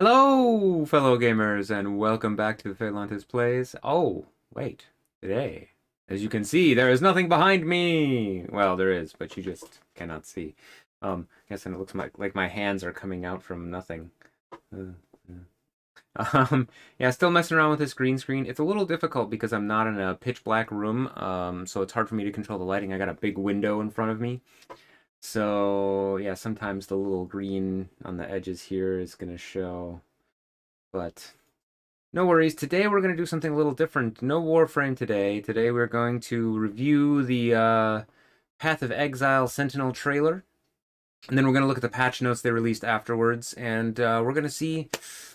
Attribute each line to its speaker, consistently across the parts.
Speaker 1: Hello, fellow gamers, and welcome back to the Phalantis Plays. Oh, wait, today, as you can see, there is nothing behind me. Well, there is, but you just cannot see. Yes, and it looks like my hands are coming out from nothing. Uh, yeah, still messing around with this green screen. It's a little difficult because I'm not in a pitch black room, so it's hard for me to control the lighting. I got a big window in front of me. So, yeah, sometimes the little green on the edges here is going to show. But no worries. Today we're going to do something a little different. No Warframe today. Today we're going to review the Path of Exile Sentinel trailer. And then we're going to look at the patch notes they released afterwards. And we're going to see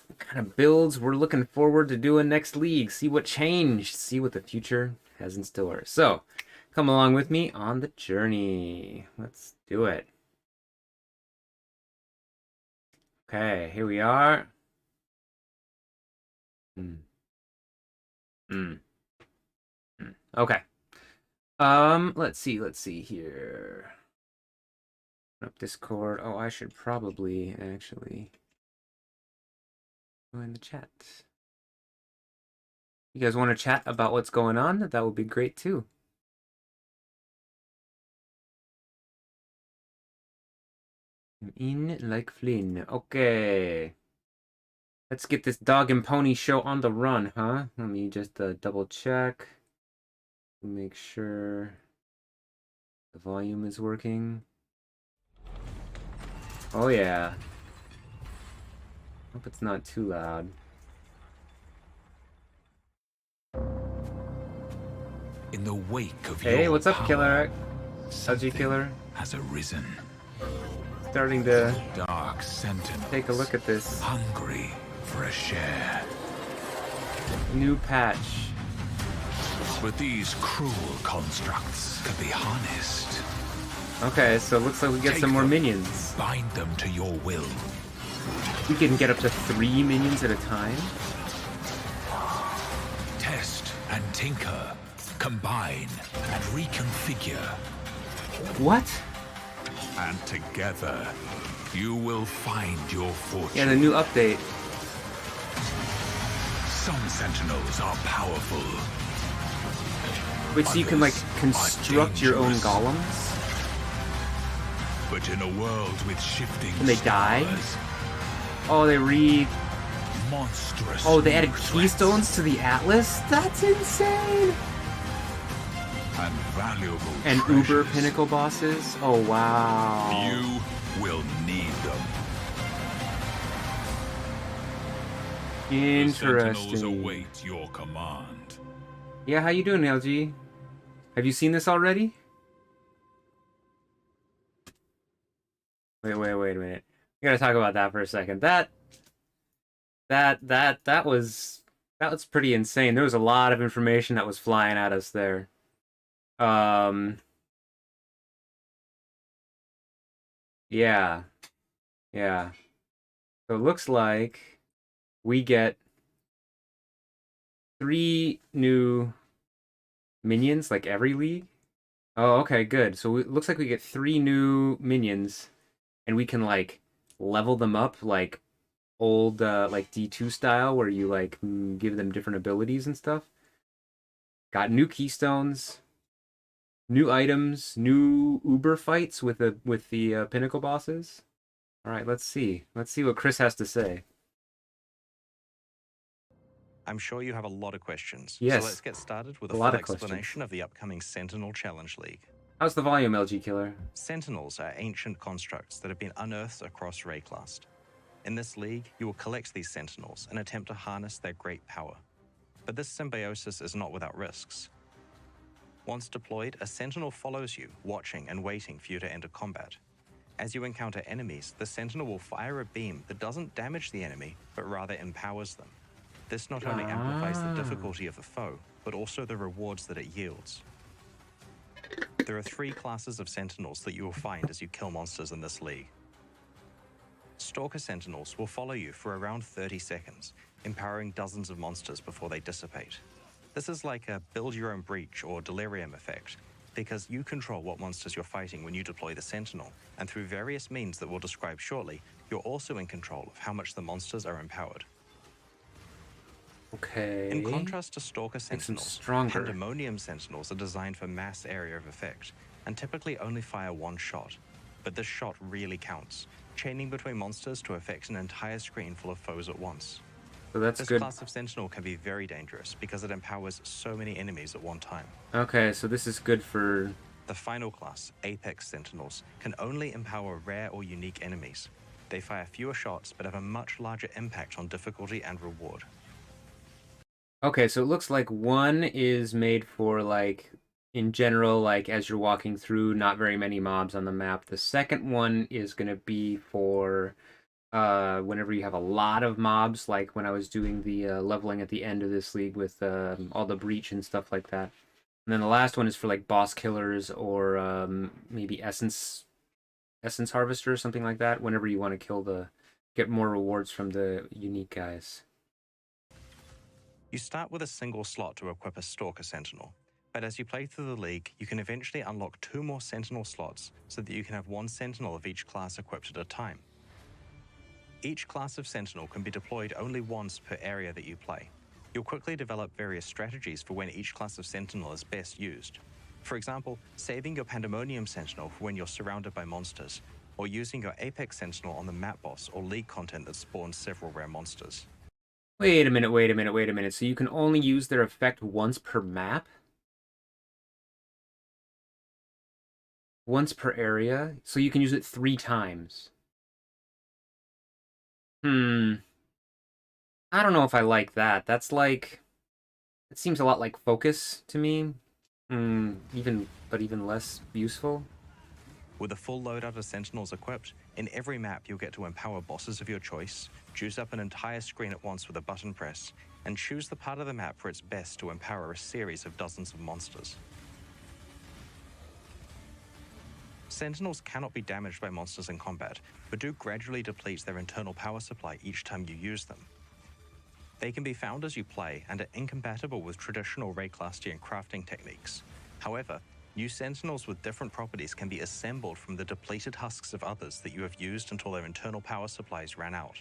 Speaker 1: what kind of builds we're looking forward to doing next League. See what changed. See what the future has in store. So, come along with me on the journey. Let's do it. Okay, here we are. Hmm. Hmm. Okay. Let's see here. Up Discord. Oh, I should probably actually join the chat. You guys want to chat about what's going on? That would be great too. I'm in like Flynn. Okay. Let's get this dog and pony show on the run, huh? Let me just double check. Make sure the volume is working. Oh yeah. Hope it's not too loud.
Speaker 2: In the wake of
Speaker 1: Hey, what's up,
Speaker 2: power,
Speaker 1: Killer? LG Killer.
Speaker 2: has arisen.
Speaker 1: Starting to
Speaker 2: Dark sentinels.
Speaker 1: take a look at this
Speaker 2: Hungry for a share.
Speaker 1: new patch.
Speaker 2: But these cruel constructs can be harnessed.
Speaker 1: Okay, so it looks like we get
Speaker 2: Take
Speaker 1: some more
Speaker 2: them,
Speaker 1: minions.
Speaker 2: Bind them to your will.
Speaker 1: We can get up to 3 minions at a time.
Speaker 2: Test and tinker. Combine and reconfigure.
Speaker 1: What?
Speaker 2: And together, you will find your fortune.
Speaker 1: Yeah, the new update.
Speaker 2: Some sentinels are powerful.
Speaker 1: Which so you can like
Speaker 2: Others
Speaker 1: construct
Speaker 2: are
Speaker 1: your own
Speaker 2: dangerous.
Speaker 1: golems.
Speaker 2: But in a world with shifting
Speaker 1: Can they die?
Speaker 2: stars,
Speaker 1: Oh, they read.
Speaker 2: monstrous
Speaker 1: Oh, they added
Speaker 2: threats
Speaker 1: keystones to the Atlas? That's insane!
Speaker 2: and valuable
Speaker 1: And
Speaker 2: treasures.
Speaker 1: Uber Pinnacle bosses? Oh, wow.
Speaker 2: You will need them. The sentinels
Speaker 1: Interesting.
Speaker 2: await your command.
Speaker 1: Yeah, how you doing, LG? Have you seen this already? Wait a minute. We gotta talk about that for a second. That was pretty insane. There was a lot of information that was flying at us there. Yeah. Yeah. So it looks like we get 3 new minions like every league. Oh, okay, good. So it looks like we get 3 new minions and we can like level them up like old like D2 style where you like give them different abilities and stuff. Got new keystones, new items, new Uber fights with the pinnacle bosses. All right, let's see. Let's see what Chris has to say.
Speaker 3: I'm sure you have a lot of questions.
Speaker 1: Yes.
Speaker 3: So let's get started with
Speaker 1: A
Speaker 3: a
Speaker 1: lot
Speaker 3: full
Speaker 1: of questions.
Speaker 3: explanation of the upcoming Sentinel Challenge League.
Speaker 1: How's the volume, LG Killer?
Speaker 3: Sentinels are ancient constructs that have been unearthed across Rayclast. In this league, you will collect these Sentinels and attempt to harness their great power. But this symbiosis is not without risks. Once deployed, a Sentinel follows you, watching and waiting for you to enter combat. As you encounter enemies, the Sentinel will fire a beam that doesn't damage the enemy, but rather empowers them. This not only amplifies the difficulty of the foe, but also the rewards that it yields. There are 3 classes of Sentinels that you will find as you kill monsters in this league. Stalker Sentinels will follow you for around 30 seconds, empowering dozens of monsters before they dissipate. This is like a build your own breach or delirium effect, because you control what monsters you're fighting when you deploy the Sentinel, and through various means that we'll describe shortly, you're also in control of how much the monsters are empowered.
Speaker 1: Okay.
Speaker 3: In contrast to Stalker
Speaker 1: Makes them
Speaker 3: Sentinels,
Speaker 1: stronger.
Speaker 3: Pandemonium Sentinels are designed for mass area of effect, and typically only fire one shot. But this shot really counts, chaining between monsters to affect an entire screen full of foes at once.
Speaker 1: So that's
Speaker 3: This
Speaker 1: good.
Speaker 3: class of Sentinel can be very dangerous because it empowers so many enemies at one time.
Speaker 1: Okay, so this is good for...
Speaker 3: The final class, Apex Sentinels, can only empower rare or unique enemies. They fire fewer shots but have a much larger impact on difficulty and reward.
Speaker 1: Okay, so it looks like one is made for, like, in general, like, as you're walking through, not very many mobs on the map. The second one is going to be for whenever you have a lot of mobs, like when I was doing the leveling at the end of this league with all the breach and stuff like that. And then the last one is for, like, boss killers or maybe essence harvester or something like that, whenever you want to get more rewards from the unique guys.
Speaker 3: You start with a single slot to equip a Stalker Sentinel, but as you play through the league, you can eventually unlock 2 more Sentinel slots so that you can have 1 Sentinel of each class equipped at a time. Each class of Sentinel can be deployed only once per area that you play. You'll quickly develop various strategies for when each class of Sentinel is best used. For example, saving your Pandemonium Sentinel for when you're surrounded by monsters, or using your Apex Sentinel on the map boss or league content that spawns several rare monsters.
Speaker 1: Wait a minute. So you can only use their effect once per map? Once per area? So you can use it 3 times. I don't know if I like that. That's like... It seems a lot like Focus to me. But even less useful.
Speaker 3: With a full loadout of Sentinels equipped, in every map you'll get to empower bosses of your choice, juice up an entire screen at once with a button press, and choose the part of the map where it's best to empower a series of dozens of monsters. Sentinels cannot be damaged by monsters in combat, but do gradually deplete their internal power supply each time you use them. They can be found as you play and are incompatible with traditional Rayclastian crafting techniques. However, new Sentinels with different properties can be assembled from the depleted husks of others that you have used until their internal power supplies ran out.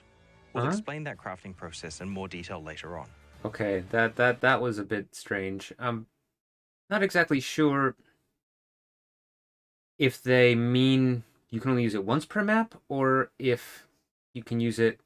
Speaker 3: We'll explain that crafting process in more detail later on.
Speaker 1: Okay, that was a bit strange. I'm not exactly sure if they mean you can only use it once per map, or if you can use it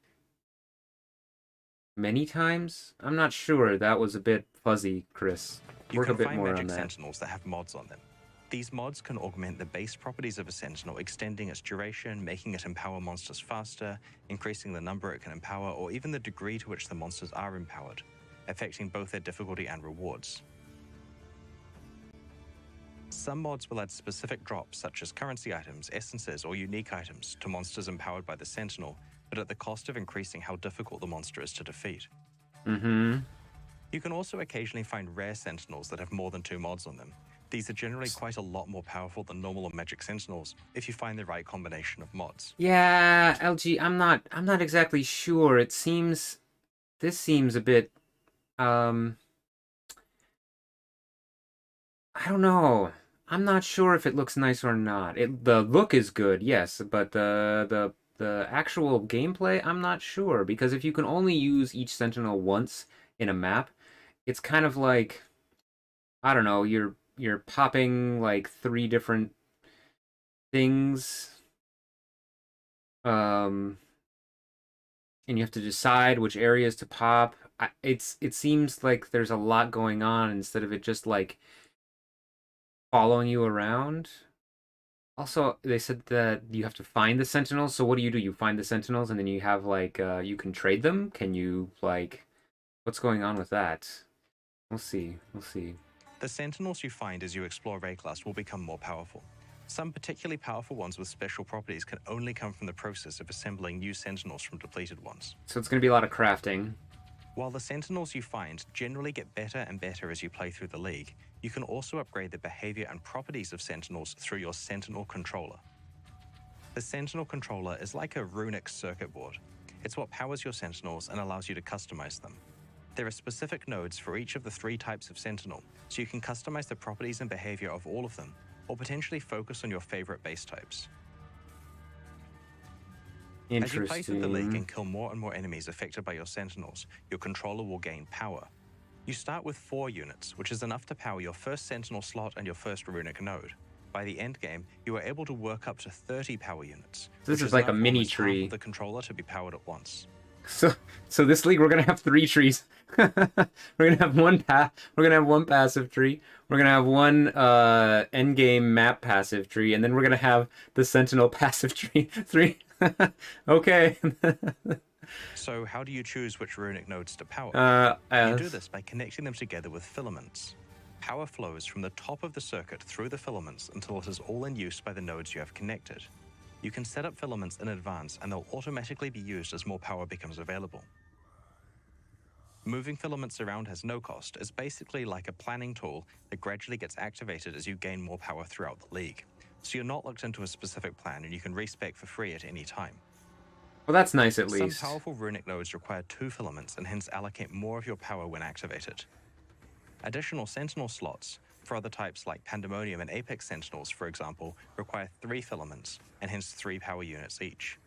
Speaker 1: many times. I'm not sure. That was a bit fuzzy, Chris.
Speaker 3: You
Speaker 1: Work a
Speaker 3: can
Speaker 1: bit
Speaker 3: find
Speaker 1: more on
Speaker 3: magic
Speaker 1: that.
Speaker 3: Sentinels that have mods on them. These mods can augment the base properties of a Sentinel, extending its duration, making it empower monsters faster, increasing the number it can empower, or even the degree to which the monsters are empowered, affecting both their difficulty and rewards. Some mods will add specific drops, such as currency items, essences, or unique items, to monsters empowered by the Sentinel, but at the cost of increasing how difficult the monster is to defeat. You can also occasionally find rare Sentinels that have more than 2 mods on them. These are generally quite a lot more powerful than normal or magic Sentinels if you find the right combination of mods.
Speaker 1: Yeah, LG, I'm not exactly sure. This seems a bit I don't know. I'm not sure if it looks nice or not. The look is good, yes, but the actual gameplay, I'm not sure, because if you can only use each Sentinel once in a map, it's kind of like, I don't know, you're popping like 3 different things, and you have to decide which areas to pop. It seems like there's a lot going on instead of it just like following you around. Also, they said that you have to find the Sentinels. So what do? You find the Sentinels and then you have like you can trade them? Can you like what's going on with that? We'll see.
Speaker 3: The Sentinels you find as you explore Rayclast will become more powerful. Some particularly powerful ones with special properties can only come from the process of assembling new Sentinels from depleted ones.
Speaker 1: So it's going to be a lot of crafting.
Speaker 3: While the Sentinels you find generally get better and better as you play through the league, you can also upgrade the behavior and properties of Sentinels through your Sentinel Controller. The Sentinel Controller is like a runic circuit board. It's what powers your Sentinels and allows you to customize them. There are specific nodes for each of the 3 types of Sentinel, so you can customize the properties and behavior of all of them, or potentially focus on your favorite base types. As you play through the league
Speaker 1: Interesting.
Speaker 3: and kill more and more enemies affected by your sentinels, your controller will gain power. You start with 4 units, which is enough to power your first sentinel slot and your first runic node. By the end game, you are able to work up to 30 power units.
Speaker 1: So this
Speaker 3: which
Speaker 1: is like a
Speaker 3: enough for
Speaker 1: mini
Speaker 3: almost half
Speaker 1: tree.
Speaker 3: of the controller to be powered at once.
Speaker 1: So this league we're gonna have 3 trees. We're gonna have one We're gonna have one passive tree. We're gonna have one end game map passive tree, and then we're gonna have the Sentinel passive tree. 3. Okay.
Speaker 3: So how do you choose which runic nodes to power? You do this by connecting them together with filaments. Power flows from the top of the circuit through the filaments until it is all in use by the nodes you have connected. You can set up filaments in advance and they'll automatically be used as more power becomes available. Moving filaments around has no cost. It's basically like a planning tool that gradually gets activated as you gain more power throughout the league. So you're not locked into a specific plan and you can respec for free at any time.
Speaker 1: Well, that's nice at least.
Speaker 3: Some powerful runic nodes require 2 filaments and hence allocate more of your power when activated. Additional sentinel slots for other types like Pandemonium and Apex Sentinels, for example, require 3 filaments and hence 3 power units each.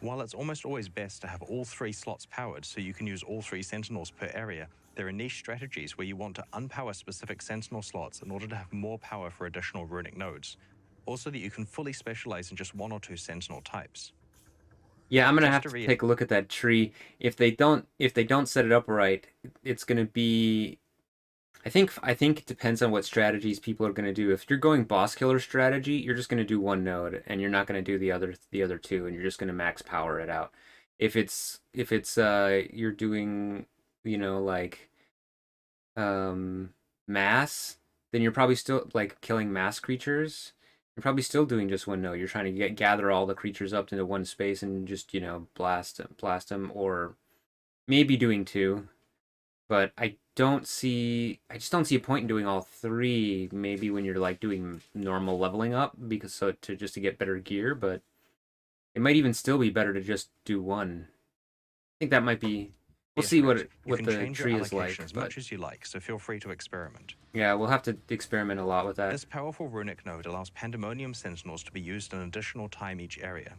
Speaker 3: While it's almost always best to have all 3 slots powered so you can use all 3 sentinels per area, there are niche strategies where you want to unpower specific sentinel slots in order to have more power for additional runic nodes, also that you can fully specialize in just 1 or 2 sentinel types.
Speaker 1: Yeah, I'm gonna have to take a look at that tree. If they don't set it up right, it's gonna be. I think it depends on what strategies people are gonna do. If you're going boss killer strategy, you're just gonna do one node, and you're not gonna do the other 2, and you're just gonna max power it out. If it's you're doing, you know, like mass, then you're probably still like killing mass creatures. You're probably still doing just one node. You're trying to gather all the creatures up into one space and just, you know, blast them, or maybe doing 2. But I just don't see a point in doing all 3. Maybe when you're like doing normal leveling up, because just to get better gear. But it might even still be better to just do 1. I think that might be. We'll see what the tree is like.
Speaker 3: As much as you like, so feel free to experiment.
Speaker 1: Yeah, we'll have to experiment a lot with that.
Speaker 3: This powerful runic node allows Pandemonium Sentinels to be used an additional time each area.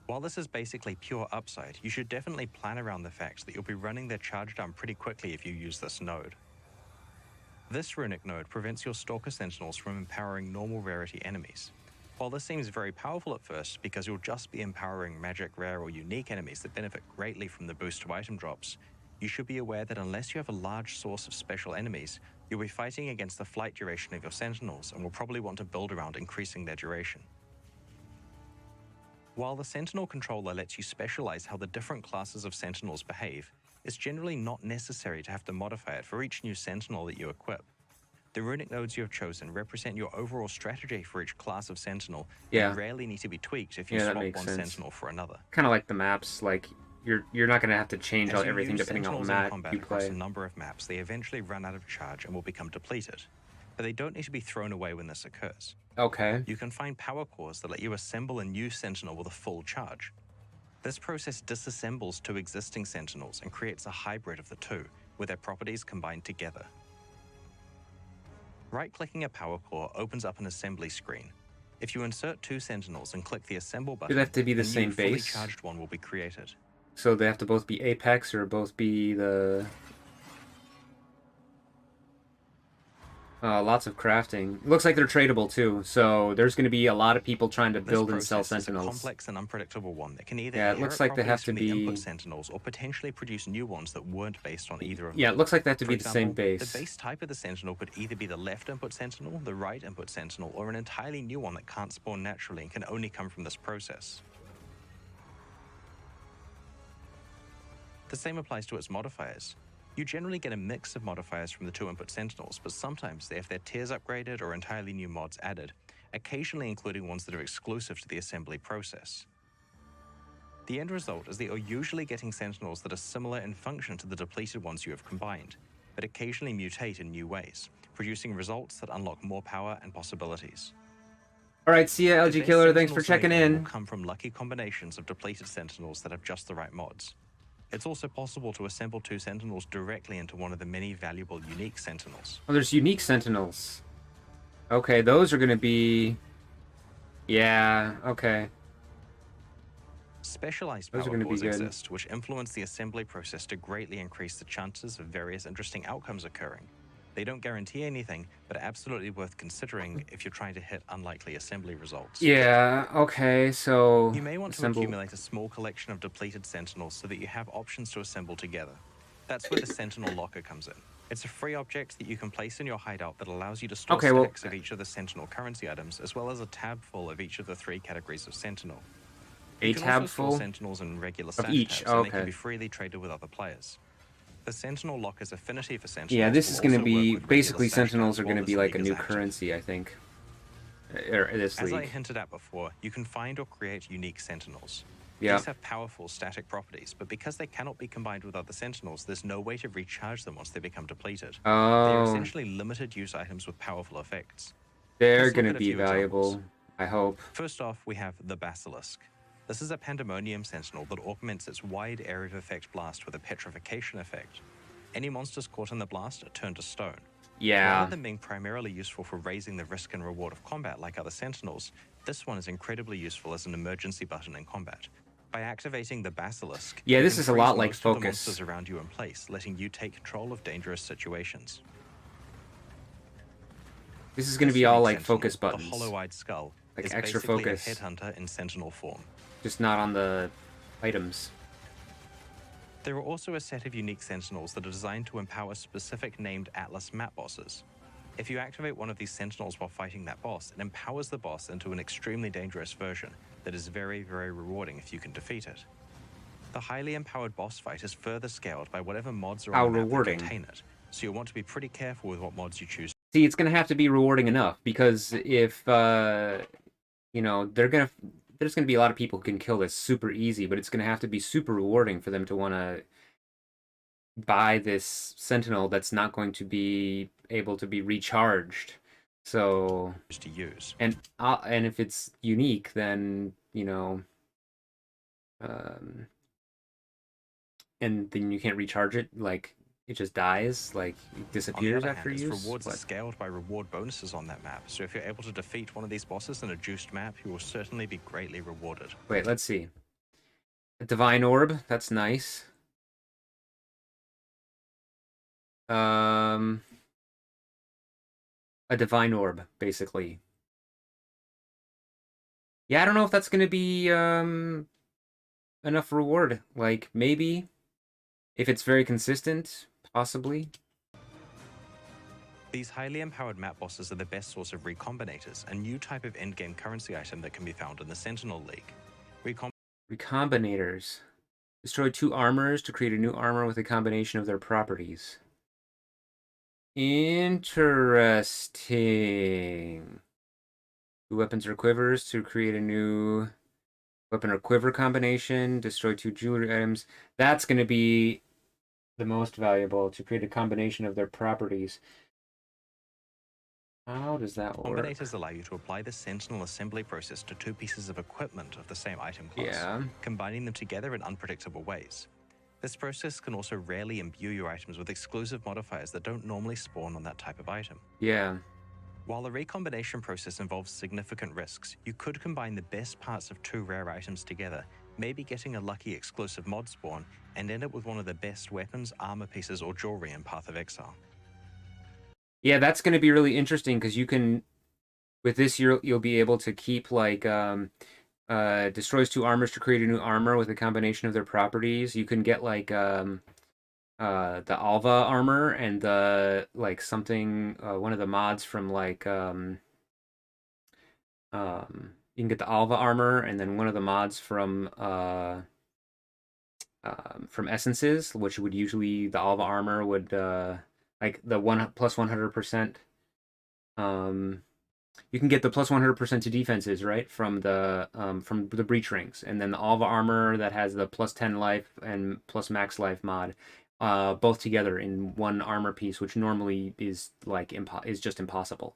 Speaker 3: While this is basically pure upside, you should definitely plan around the fact that you'll be running their charge down pretty quickly if you use this node. This runic node prevents your Stalker Sentinels from empowering normal rarity enemies. While this seems very powerful at first because you'll just be empowering magic, rare, or unique enemies that benefit greatly from the boost to item drops, you should be aware that unless you have a large source of special enemies, you'll be fighting against the flight duration of your sentinels and will probably want to build around increasing their duration. While the Sentinel controller lets you specialize how the different classes of sentinels behave, it's generally not necessary to have to modify it for each new sentinel that you equip. The runic nodes you have chosen represent your overall strategy for each class of sentinel and rarely need to be tweaked if you swap one sentinel for another.
Speaker 1: Kind of like the maps, like you're not going to have to change everything depending on the map you play.
Speaker 3: Across a number of maps, they eventually run out of charge and will become depleted. But they don't need to be thrown away when this occurs.
Speaker 1: Okay.
Speaker 3: You can find power cores that let you assemble a new sentinel with a full charge. This process disassembles 2 existing sentinels and creates a hybrid of the 2, with their properties combined together. Right-clicking a power core opens up an assembly screen. If you insert 2 sentinels and click the assemble button,
Speaker 1: do they have to be the
Speaker 3: a
Speaker 1: same
Speaker 3: new fully
Speaker 1: base?
Speaker 3: charged one will be created.
Speaker 1: So they have to both be Apex or both be the... lots of crafting. It looks like they're tradable too, so there's going to be a lot of people trying to build and sell sentinels.
Speaker 3: This process is a complex and unpredictable one that can either
Speaker 1: it looks like they have to be
Speaker 3: input sentinels or potentially produce new ones that weren't based on either of them.
Speaker 1: Yeah, it looks like they have to be
Speaker 3: the
Speaker 1: same base.
Speaker 3: The base type of the sentinel could either be the left input sentinel, the right input sentinel, or an entirely new one that can't spawn naturally and can only come from this process. The same applies to its modifiers. You generally get a mix of modifiers from the 2 input sentinels, but sometimes they have their tiers upgraded or entirely new mods added, occasionally including ones that are exclusive to the assembly process. The end result is that you're usually getting sentinels that are similar in function to the depleted ones you have combined, but occasionally mutate in new ways, producing results that unlock more power and possibilities.
Speaker 1: Alright, see ya, LG Killer, thanks for checking in.
Speaker 3: Will come from lucky combinations of depleted sentinels that have just the right mods. It's also possible to assemble 2 sentinels directly into one of the many valuable unique sentinels.
Speaker 1: Oh, there's unique sentinels. Okay, those are gonna be... Yeah, okay.
Speaker 3: Specialized
Speaker 1: Those are
Speaker 3: power
Speaker 1: gonna be
Speaker 3: cores
Speaker 1: good.
Speaker 3: exist, which influence the assembly process to greatly increase the chances of various interesting outcomes occurring. They don't guarantee anything, but are absolutely worth considering if you're trying to hit unlikely assembly results.
Speaker 1: Yeah, okay, so...
Speaker 3: You may want to
Speaker 1: Assemble...
Speaker 3: accumulate a small collection of depleted sentinels so that you have options to assemble together. That's where the sentinel locker comes in. It's a free object that you can place in your hideout that allows you to store
Speaker 1: Okay, well...
Speaker 3: stacks of each of the sentinel currency items, as well as a tab full of each of the 3 categories of sentinel. You
Speaker 1: A
Speaker 3: can also
Speaker 1: tab
Speaker 3: store
Speaker 1: full
Speaker 3: sentinels in regular
Speaker 1: of
Speaker 3: stash
Speaker 1: each.
Speaker 3: tabs,
Speaker 1: Oh,
Speaker 3: and they can
Speaker 1: okay.
Speaker 3: be freely traded with other players. The sentinel locker's affinity for sentinels
Speaker 1: Yeah, this
Speaker 3: will
Speaker 1: is gonna
Speaker 3: also work
Speaker 1: be...
Speaker 3: with regular
Speaker 1: Basically,
Speaker 3: stash
Speaker 1: Sentinels
Speaker 3: tabs
Speaker 1: are
Speaker 3: while
Speaker 1: gonna
Speaker 3: this
Speaker 1: be like a
Speaker 3: league is
Speaker 1: new
Speaker 3: active.
Speaker 1: currency, I think. This
Speaker 3: As I
Speaker 1: league.
Speaker 3: hinted at before, you can find or create unique sentinels.
Speaker 1: Yeah.
Speaker 3: These have powerful static properties, but because they cannot be combined with other sentinels, there's no way to recharge them once they become depleted. They are
Speaker 1: Oh,
Speaker 3: essentially limited use items with powerful effects.
Speaker 1: they're
Speaker 3: Let's look
Speaker 1: gonna
Speaker 3: at a
Speaker 1: be
Speaker 3: few examples.
Speaker 1: valuable, I hope.
Speaker 3: First off, we have the Basilisk. This is a Pandemonium Sentinel that augments its wide area of effect blast with a petrification effect. Any monsters caught in the blast are turned to stone.
Speaker 1: Yeah.
Speaker 3: Rather than being primarily useful for raising the risk and reward of combat like other Sentinels, this one is incredibly useful as an emergency button in combat. By activating the Basilisk,
Speaker 1: Yeah,
Speaker 3: you
Speaker 1: this
Speaker 3: can
Speaker 1: is a
Speaker 3: freeze
Speaker 1: lot like
Speaker 3: most of the
Speaker 1: Focus.
Speaker 3: monsters around you in place, letting you take control of dangerous situations.
Speaker 1: This is gonna
Speaker 3: This
Speaker 1: be all
Speaker 3: unique
Speaker 1: like
Speaker 3: Sentinel,
Speaker 1: focus buttons.
Speaker 3: The hollow-eyed skull
Speaker 1: Like
Speaker 3: is
Speaker 1: extra
Speaker 3: basically
Speaker 1: focus.
Speaker 3: a headhunter in Sentinel form.
Speaker 1: Just not on the items.
Speaker 3: There are also a set of unique Sentinels that are designed to empower specific named Atlas map bosses. If you activate one of these Sentinels while fighting that boss, it empowers the boss into an extremely dangerous version that is very, very rewarding if you can defeat it. The highly empowered boss fight is further scaled by whatever mods are
Speaker 1: How
Speaker 3: on the map that
Speaker 1: rewarding.
Speaker 3: contain it, so you'll want to be pretty careful with what mods you choose.
Speaker 1: See, it's gonna have to be rewarding enough, because if, you know, there's gonna be a lot of people who can kill this super easy, but it's gonna have to be super rewarding for them to wanna buy this Sentinel that's not going to be able to be recharged. So...
Speaker 3: to use.
Speaker 1: And if it's unique, then, you know... and then you can't recharge it, like... It just dies, like, it disappears after
Speaker 3: its
Speaker 1: use?
Speaker 3: rewards are
Speaker 1: What?
Speaker 3: scaled by reward bonuses on that map, so if you're able to defeat one of these bosses in a juiced map, you will certainly be greatly rewarded.
Speaker 1: Wait, let's see. A Divine Orb, that's nice. A Divine Orb, basically. Yeah, I don't know if that's gonna be, enough reward. Like, maybe. If it's very consistent, possibly.
Speaker 3: These highly empowered map bosses are the best source of recombinators, a new type of endgame currency item that can be found in the Sentinel League.
Speaker 1: Recombinators. Destroy 2 armors to create a new armor with a combination of their properties. Interesting. 2 weapons or quivers to create a new weapon or quiver combination. Destroy 2 jewelry items. That's going to be the most valuable, to create a combination of their properties. How does that work?
Speaker 3: Combinators allow you to apply the Sentinel assembly process to 2 pieces of equipment of the same item class, combining them together in unpredictable ways. This process can also rarely imbue your items with exclusive modifiers that don't normally spawn on that type of item.
Speaker 1: Yeah.
Speaker 3: While the recombination process involves significant risks, you could combine the best parts of 2 rare items together, maybe getting a lucky exclusive mod spawn, and end up with one of the best weapons, armor pieces, or jewelry in Path of Exile.
Speaker 1: Yeah, that's going to be really interesting, because you can, with this, you'll be able to keep, like, destroys 2 armors to create a new armor with a combination of their properties. You can get, like, the Alva armor and the, like, something, one of the mods from, like, you can get the Alva armor, and then one of the mods from Essences, which would usually, the Alva armor would, like, the plus 100%, you can get the plus 100% to defenses, right, from the breach rings, and then the Alva armor that has the plus 10 life and plus max life mod, both together in one armor piece, which normally is like is just impossible.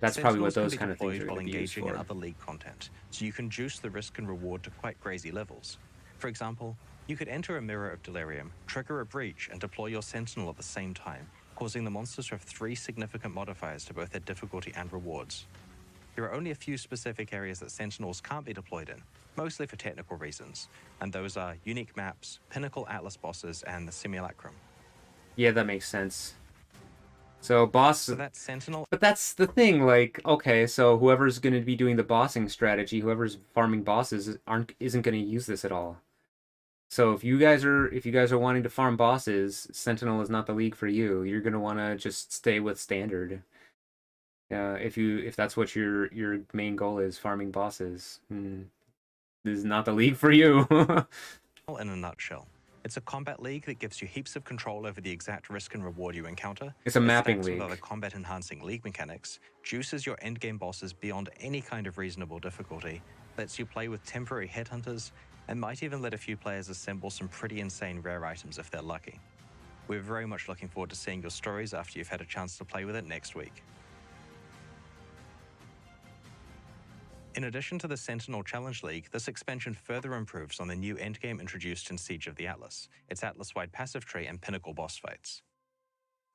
Speaker 1: That's probably what those kind of things are going to be used for.
Speaker 3: In other League content, so you can juice the risk and reward to quite crazy levels. For example, you could enter a Mirror of Delirium, trigger a breach, and deploy your Sentinel at the same time, causing the monsters to have 3 significant modifiers to both their difficulty and rewards. There are only a few specific areas that Sentinels can't be deployed in, mostly for technical reasons, and those are unique maps, pinnacle Atlas bosses, and the Simulacrum.
Speaker 1: Yeah, that makes sense. So boss,
Speaker 3: So that's Sentinel.
Speaker 1: but that's the thing. Like, okay, so whoever's going to be doing the bossing strategy, whoever's farming bosses, isn't going to use this at all. So if you guys are wanting to farm bosses, Sentinel is not the league for you. You're going to want to just stay with standard. If that's what your main goal is, farming bosses, this is not the league for you.
Speaker 3: In a nutshell, it's a combat league that gives you heaps of control over the exact risk and reward you encounter.
Speaker 1: It's a mapping
Speaker 3: stacks
Speaker 1: league.
Speaker 3: With other combat-enhancing league mechanics, juices your endgame bosses beyond any kind of reasonable difficulty, lets you play with temporary headhunters, and might even let a few players assemble some pretty insane rare items if they're lucky. We're very much looking forward to seeing your stories after you've had a chance to play with it next week. In addition to the Sentinel Challenge League, this expansion further improves on the new endgame introduced in Siege of the Atlas, its Atlas-wide passive tree and pinnacle boss fights.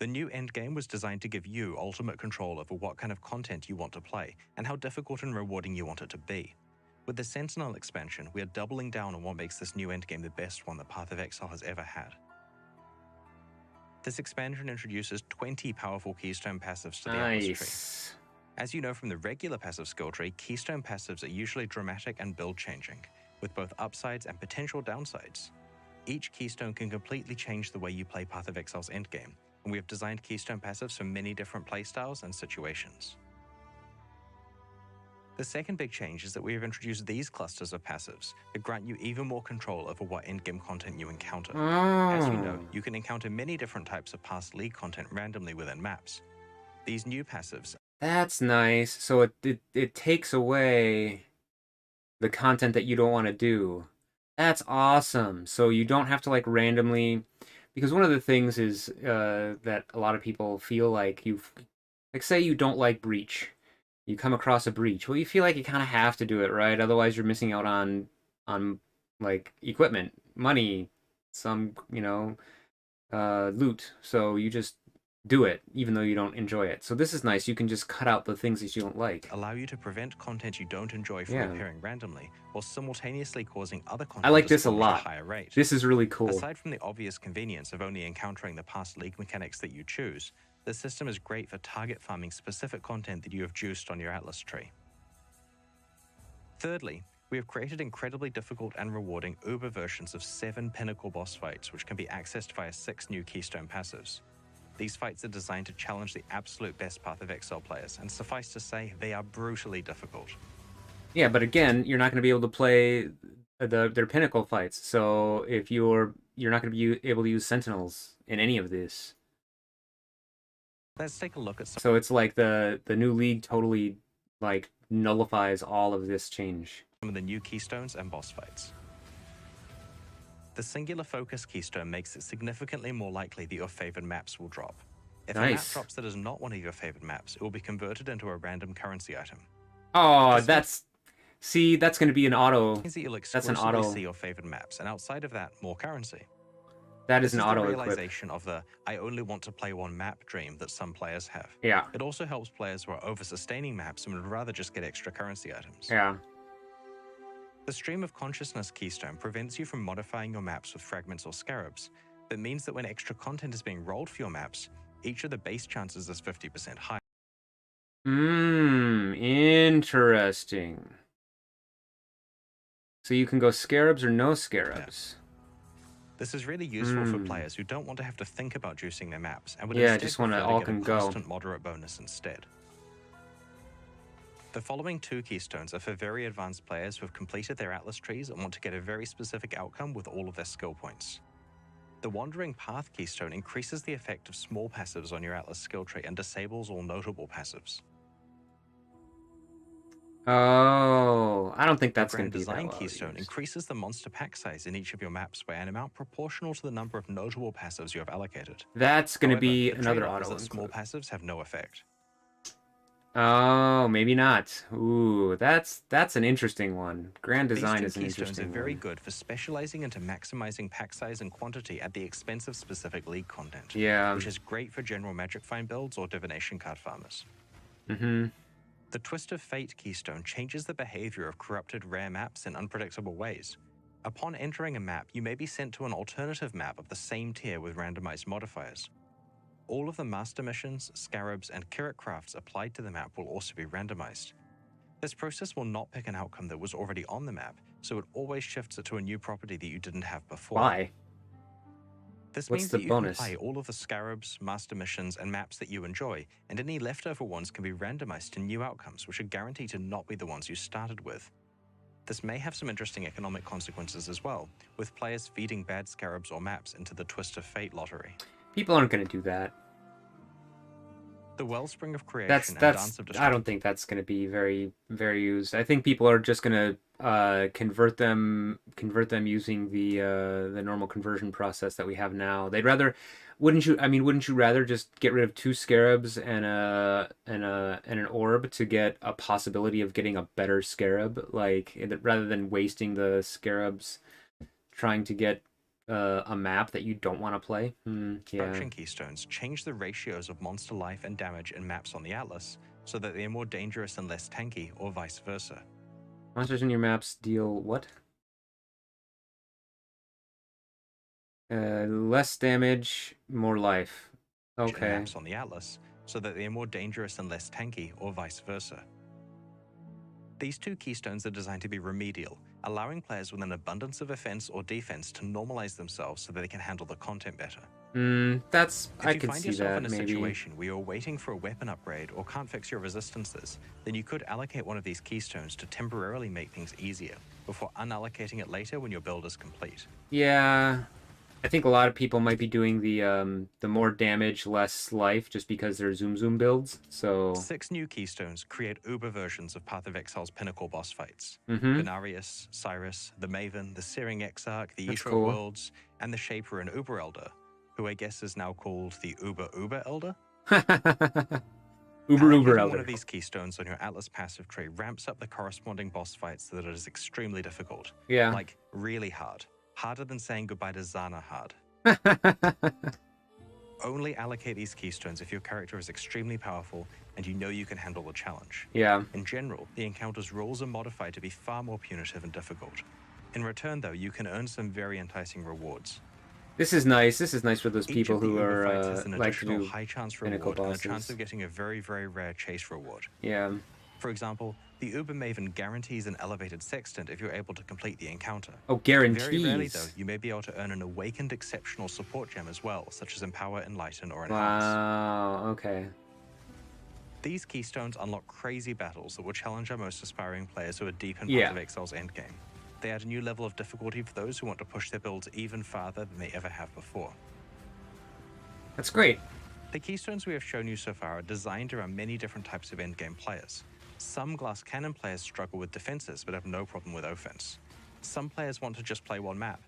Speaker 3: The new endgame was designed to give you ultimate control over what kind of content you want to play and how difficult and rewarding you want it to be. With the Sentinel expansion, we are doubling down on what makes this new endgame the best one that Path of Exile has ever had. This expansion introduces 20 powerful Keystone passives to the Atlas tree. As you know from the regular passive skill tree, Keystone passives are usually dramatic and build-changing, with both upsides and potential downsides. Each Keystone can completely change the way you play Path of Exile's endgame, and we have designed Keystone passives for many different playstyles and situations. The second big change is that we have introduced these clusters of passives that grant you even more control over what endgame content you encounter. As you know, you can encounter many different types of past league content randomly within maps. These new passives...
Speaker 1: That's nice. So it takes away the content that you don't want to do. That's awesome. So you don't have to like randomly, because one of the things is that a lot of people feel like say you don't like Breach. You come across a Breach. Well, you feel like you kind of have to do it, right? Otherwise you're missing out on like equipment, money, some, loot. So you just do it, even though you don't enjoy it. So this is nice. You can just cut out the things that you don't like.
Speaker 3: Allow you to prevent content you don't enjoy from appearing randomly, while simultaneously causing other content
Speaker 1: I like
Speaker 3: to
Speaker 1: this a lot.
Speaker 3: At a higher rate.
Speaker 1: This is really cool.
Speaker 3: Aside from the obvious convenience of only encountering the past league mechanics that you choose, this system is great for target farming specific content that you have juiced on your Atlas tree. Thirdly, we have created incredibly difficult and rewarding Uber versions of 7 pinnacle boss fights, which can be accessed via 6 new Keystone passives. These fights are designed to challenge the absolute best Path of Exile players, and suffice to say, they are brutally difficult.
Speaker 1: Yeah, but again, you're not going to be able to play their pinnacle fights. So if you're not going to be able to use Sentinels in any of this.
Speaker 3: Let's take a look at some.
Speaker 1: So it's like the new league totally like nullifies all of this change.
Speaker 3: Some of the new Keystones and boss fights. The Singular Focus Keystone makes it significantly more likely that your favored maps will drop. If a map drops that is not one of your favored maps, it will be converted into a random currency item.
Speaker 1: Oh, that's going to be an auto.
Speaker 3: Means that you'll exclusively see your favored maps, and outside of that, more currency.
Speaker 1: That is an auto
Speaker 3: equip. Realization of the "I only want to play one map" dream that some players have.
Speaker 1: Yeah.
Speaker 3: It also helps players who are over-sustaining maps and would rather just get extra currency items.
Speaker 1: Yeah.
Speaker 3: The Stream of Consciousness Keystone prevents you from modifying your maps with fragments or scarabs, but means that when extra content is being rolled for your maps, each of the base chances is 50% higher.
Speaker 1: Interesting. So you can go scarabs or no scarabs.
Speaker 3: Yeah. This is really useful for players who don't want to have to think about juicing their maps and would
Speaker 1: just want to all can go.
Speaker 3: Constant moderate bonus instead. The following 2 Keystones are for very advanced players who have completed their Atlas trees and want to get a very specific outcome with all of their skill points. The Wandering Path Keystone increases the effect of small passives on your Atlas skill tree and disables all notable passives.
Speaker 1: Oh, I don't think that's going to be that
Speaker 3: Design
Speaker 1: well
Speaker 3: Keystone
Speaker 1: used.
Speaker 3: increases the monster pack size in each of your maps by an amount proportional to the number of notable passives you have allocated.
Speaker 1: That's going to be
Speaker 3: the
Speaker 1: another
Speaker 3: trade-off is
Speaker 1: auto
Speaker 3: that small passives have no effect.
Speaker 1: Oh, maybe not. Ooh, that's an interesting one. Grand
Speaker 3: These
Speaker 1: design
Speaker 3: two
Speaker 1: is an
Speaker 3: keystones are
Speaker 1: interesting
Speaker 3: very
Speaker 1: one.
Speaker 3: good for specializing into maximizing pack size and quantity at the expense of specific league content,
Speaker 1: Yeah.
Speaker 3: which is great for general Magic Find builds or divination card farmers.
Speaker 1: Mm-hmm.
Speaker 3: The Twist of Fate keystone changes the behavior of corrupted rare maps in unpredictable ways. Upon entering a map, you may be sent to an alternative map of the same tier with randomized modifiers. All of the master missions, scarabs, and Kirit crafts applied to the map will also be randomized. This process will not pick an outcome that was already on the map, so it always shifts it to a new property that you didn't have before.
Speaker 1: Why?
Speaker 3: This
Speaker 1: What's
Speaker 3: means
Speaker 1: the
Speaker 3: that you can
Speaker 1: bonus?
Speaker 3: play all of the scarabs, master missions, and maps that you enjoy, and any leftover ones can be randomized to new outcomes, which are guaranteed to not be the ones you started with. This may have some interesting economic consequences as well, with players feeding bad scarabs or maps into the Twist of Fate lottery.
Speaker 1: People aren't going to do that.
Speaker 3: The Wellspring of
Speaker 1: That's
Speaker 3: Creation and Dance of
Speaker 1: I
Speaker 3: Destruction.
Speaker 1: don't think that's going to be very used. I think people are just going to convert them using the normal conversion process that we have now. They'd rather, wouldn't you? I mean, wouldn't you rather just get rid of two scarabs and an orb to get a possibility of getting a better scarab, like rather than wasting the scarabs trying to get a map that you don't want to play? Yeah.
Speaker 3: Destruction keystones change the ratios of monster life and damage in maps on the Atlas so that they're more dangerous and less tanky, or vice versa.
Speaker 1: Monsters in your maps deal what? Less damage, more life.
Speaker 3: In
Speaker 1: Okay.
Speaker 3: maps on the Atlas so that they're more dangerous and less tanky, or vice versa. These two keystones are designed to be remedial, allowing players with an abundance of offense or defense to normalize themselves so that they can handle the content better.
Speaker 1: That's
Speaker 3: If
Speaker 1: I
Speaker 3: you
Speaker 1: could
Speaker 3: find
Speaker 1: see
Speaker 3: yourself
Speaker 1: that
Speaker 3: in a
Speaker 1: maybe.
Speaker 3: situation where you're waiting for a weapon upgrade or can't fix your resistances, then you could allocate one of these keystones to temporarily make things easier, before unallocating it later when your build is complete.
Speaker 1: Yeah, I think a lot of people might be doing the more damage, less life, just because they're zoom builds. So
Speaker 3: 6 new keystones create uber versions of Path of Exile's pinnacle boss fights.
Speaker 1: mm-hmm.
Speaker 3: Binarius, Cyrus, the Maven, the Searing Exarch, the
Speaker 1: That's
Speaker 3: Eater
Speaker 1: cool.
Speaker 3: of Worlds, and the Shaper and Uber Elder, who I guess is now called the Uber Elder.
Speaker 1: Uber
Speaker 3: Allocating
Speaker 1: Elder.
Speaker 3: one of these keystones on your Atlas passive tree ramps up the corresponding boss fights so that it is extremely difficult.
Speaker 1: Yeah.
Speaker 3: Like, really hard. Harder than saying goodbye to Zana hard. Only allocate these keystones if your character is extremely powerful and you know you can handle the challenge.
Speaker 1: Yeah.
Speaker 3: In general, the encounter's rules are modified to be far more punitive and difficult. In return, though, you can earn some very enticing rewards.
Speaker 1: This is nice. This is nice for those
Speaker 3: Each
Speaker 1: people
Speaker 3: of the
Speaker 1: who
Speaker 3: Uber
Speaker 1: are
Speaker 3: fights has an
Speaker 1: like to
Speaker 3: additional
Speaker 1: do
Speaker 3: high chance
Speaker 1: pinnacle
Speaker 3: reward and a chance
Speaker 1: bosses.
Speaker 3: of getting a very, very rare chase reward.
Speaker 1: Yeah.
Speaker 3: For example, the Uber Maven guarantees an elevated sextant if you're able to complete the encounter.
Speaker 1: Oh, guarantees.
Speaker 3: Very rarely, though, you may be able to earn an awakened exceptional support gem as well, such as Empower, Enlighten, or Enhance.
Speaker 1: Wow. Okay.
Speaker 3: These keystones unlock crazy battles that will challenge our most aspiring players who are deep in
Speaker 1: Yeah.
Speaker 3: Path of Exile's endgame. They add a new level of difficulty for those who want to push their builds even farther than they ever have before.
Speaker 1: That's great.
Speaker 3: The keystones we have shown you so far are designed around many different types of endgame players. Some glass cannon players struggle with defenses but have no problem with offense. Some players want to just play one map.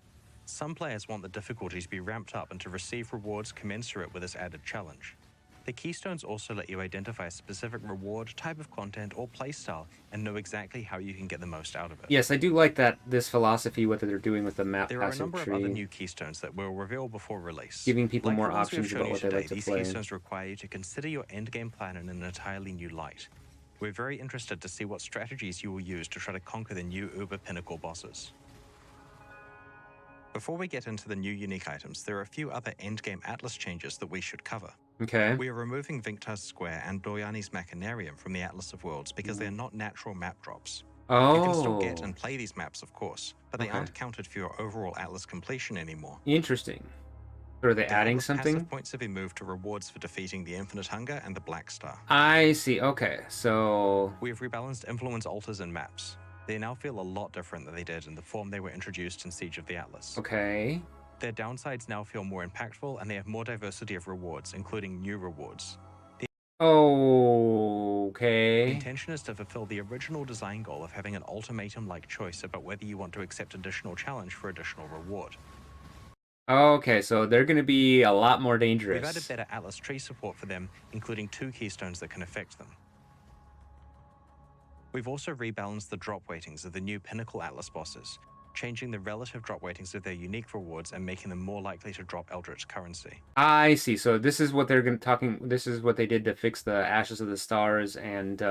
Speaker 3: Some players want the difficulty to be ramped up and to receive rewards commensurate with this added challenge. The keystones also let you identify a specific reward, type of content, or playstyle and know exactly how you can get the most out of it.
Speaker 1: Yes, I do like that this philosophy, what they're doing with the map
Speaker 3: There are a
Speaker 1: passive
Speaker 3: number
Speaker 1: tree,
Speaker 3: of other new keystones that we'll reveal before release.
Speaker 1: giving people
Speaker 3: Like
Speaker 1: more
Speaker 3: the ones we have
Speaker 1: options
Speaker 3: shown
Speaker 1: about
Speaker 3: you
Speaker 1: what they
Speaker 3: today,
Speaker 1: like to
Speaker 3: these
Speaker 1: play.
Speaker 3: keystones require you to consider your endgame plan in an entirely new light. We're very interested to see what strategies you will use to try to conquer the new Uber Pinnacle bosses. Before we get into the new unique items, there are a few other endgame Atlas changes that we should cover.
Speaker 1: Okay.
Speaker 3: We are removing Vinctar's Square and Doyani's Machinarium from the Atlas of Worlds because they are not natural map drops.
Speaker 1: Oh.
Speaker 3: You can still get and play these maps, of course, but they
Speaker 1: Okay.
Speaker 3: aren't counted for your overall Atlas completion anymore.
Speaker 1: Interesting. So are they
Speaker 3: The
Speaker 1: adding
Speaker 3: Atlas
Speaker 1: something?
Speaker 3: passive points have been moved to rewards for defeating the Infinite Hunger and the Black Star.
Speaker 1: I see. Okay. So
Speaker 3: We have rebalanced influence altars and maps. They now feel a lot different than they did in the form they were introduced in Siege of the Atlas.
Speaker 1: okay.
Speaker 3: Their downsides now feel more impactful and they have more diversity of rewards, including new rewards. The
Speaker 1: Okay.
Speaker 3: intention is to fulfill the original design goal of having an ultimatum-like choice about whether you want to accept additional challenge for additional reward.
Speaker 1: Okay, so they're going to be a lot more
Speaker 3: We've added
Speaker 1: dangerous.
Speaker 3: better Atlas tree support for them, including 2 keystones that can affect them. We've also rebalanced the drop weightings of the new Pinnacle Atlas bosses, changing the relative drop weightings of their unique rewards and making them more likely to drop Eldritch currency.
Speaker 1: I see. So this is what they're going to talking. This is what they did to fix the Ashes of the Stars and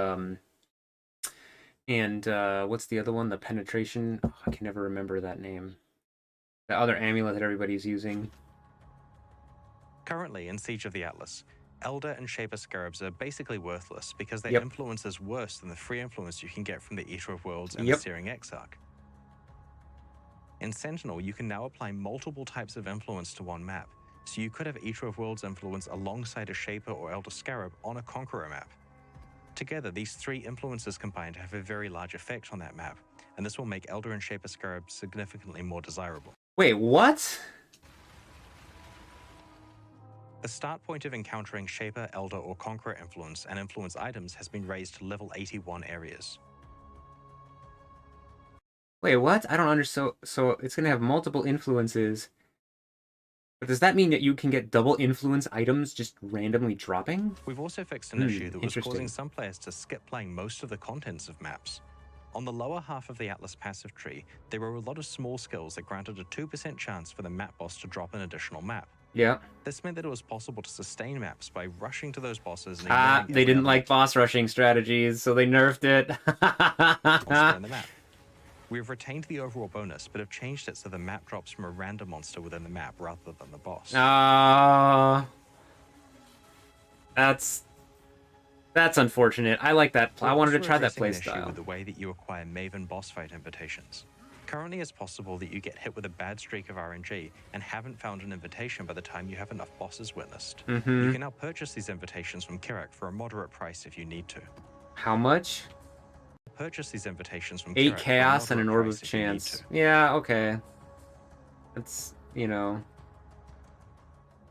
Speaker 1: what's the other one? The penetration. Oh, I can never remember that name. The other amulet that everybody's using.
Speaker 3: Currently, in Siege of the Atlas, Elder and Shaper Scarabs are basically worthless because their
Speaker 1: Yep.
Speaker 3: influence is worse than the free influence you can get from the Eater of Worlds and
Speaker 1: Yep.
Speaker 3: the Searing Exarch. In Sentinel, you can now apply multiple types of influence to one map, so you could have Eater of Worlds influence alongside a Shaper or Elder Scarab on a Conqueror map. Together, these three influences combined have a very large effect on that map, and this will make Elder and Shaper Scarab significantly more desirable.
Speaker 1: Wait, what?
Speaker 3: The start point of encountering Shaper, Elder, or Conqueror influence and influence items has been raised to level 81 areas.
Speaker 1: Wait, what? I don't understand. So it's gonna have multiple influences. But does that mean that you can get double influence items just randomly dropping?
Speaker 3: We've also fixed an issue that was
Speaker 1: interesting.
Speaker 3: causing some players to skip playing most of the contents of maps. On the lower half of the Atlas passive tree, there were a lot of small skills that granted a 2% chance for the map boss to drop an additional map.
Speaker 1: Yeah.
Speaker 3: This meant that it was possible to sustain maps by rushing to those bosses and
Speaker 1: They didn't like boss rushing strategies, so they nerfed it.
Speaker 3: monster in the map. We have retained the overall bonus, but have changed it so the map drops from a random monster within the map rather than the boss.
Speaker 1: That's unfortunate. I like that. I wanted to try that
Speaker 3: We're addressing an issue
Speaker 1: playstyle.
Speaker 3: with the way that you acquire Maven boss fight invitations. Currently, it's possible that you get hit with a bad streak of RNG and haven't found an invitation by the time you have enough bosses witnessed. You can now purchase these invitations from Kirak for a moderate price if you need to.
Speaker 1: How much?
Speaker 3: Purchase these invitations from
Speaker 1: 8
Speaker 3: Kirak
Speaker 1: chaos
Speaker 3: for a
Speaker 1: and an
Speaker 3: moderate
Speaker 1: orb of
Speaker 3: price if you need
Speaker 1: chance.
Speaker 3: to.
Speaker 1: Yeah, okay. That's, you know.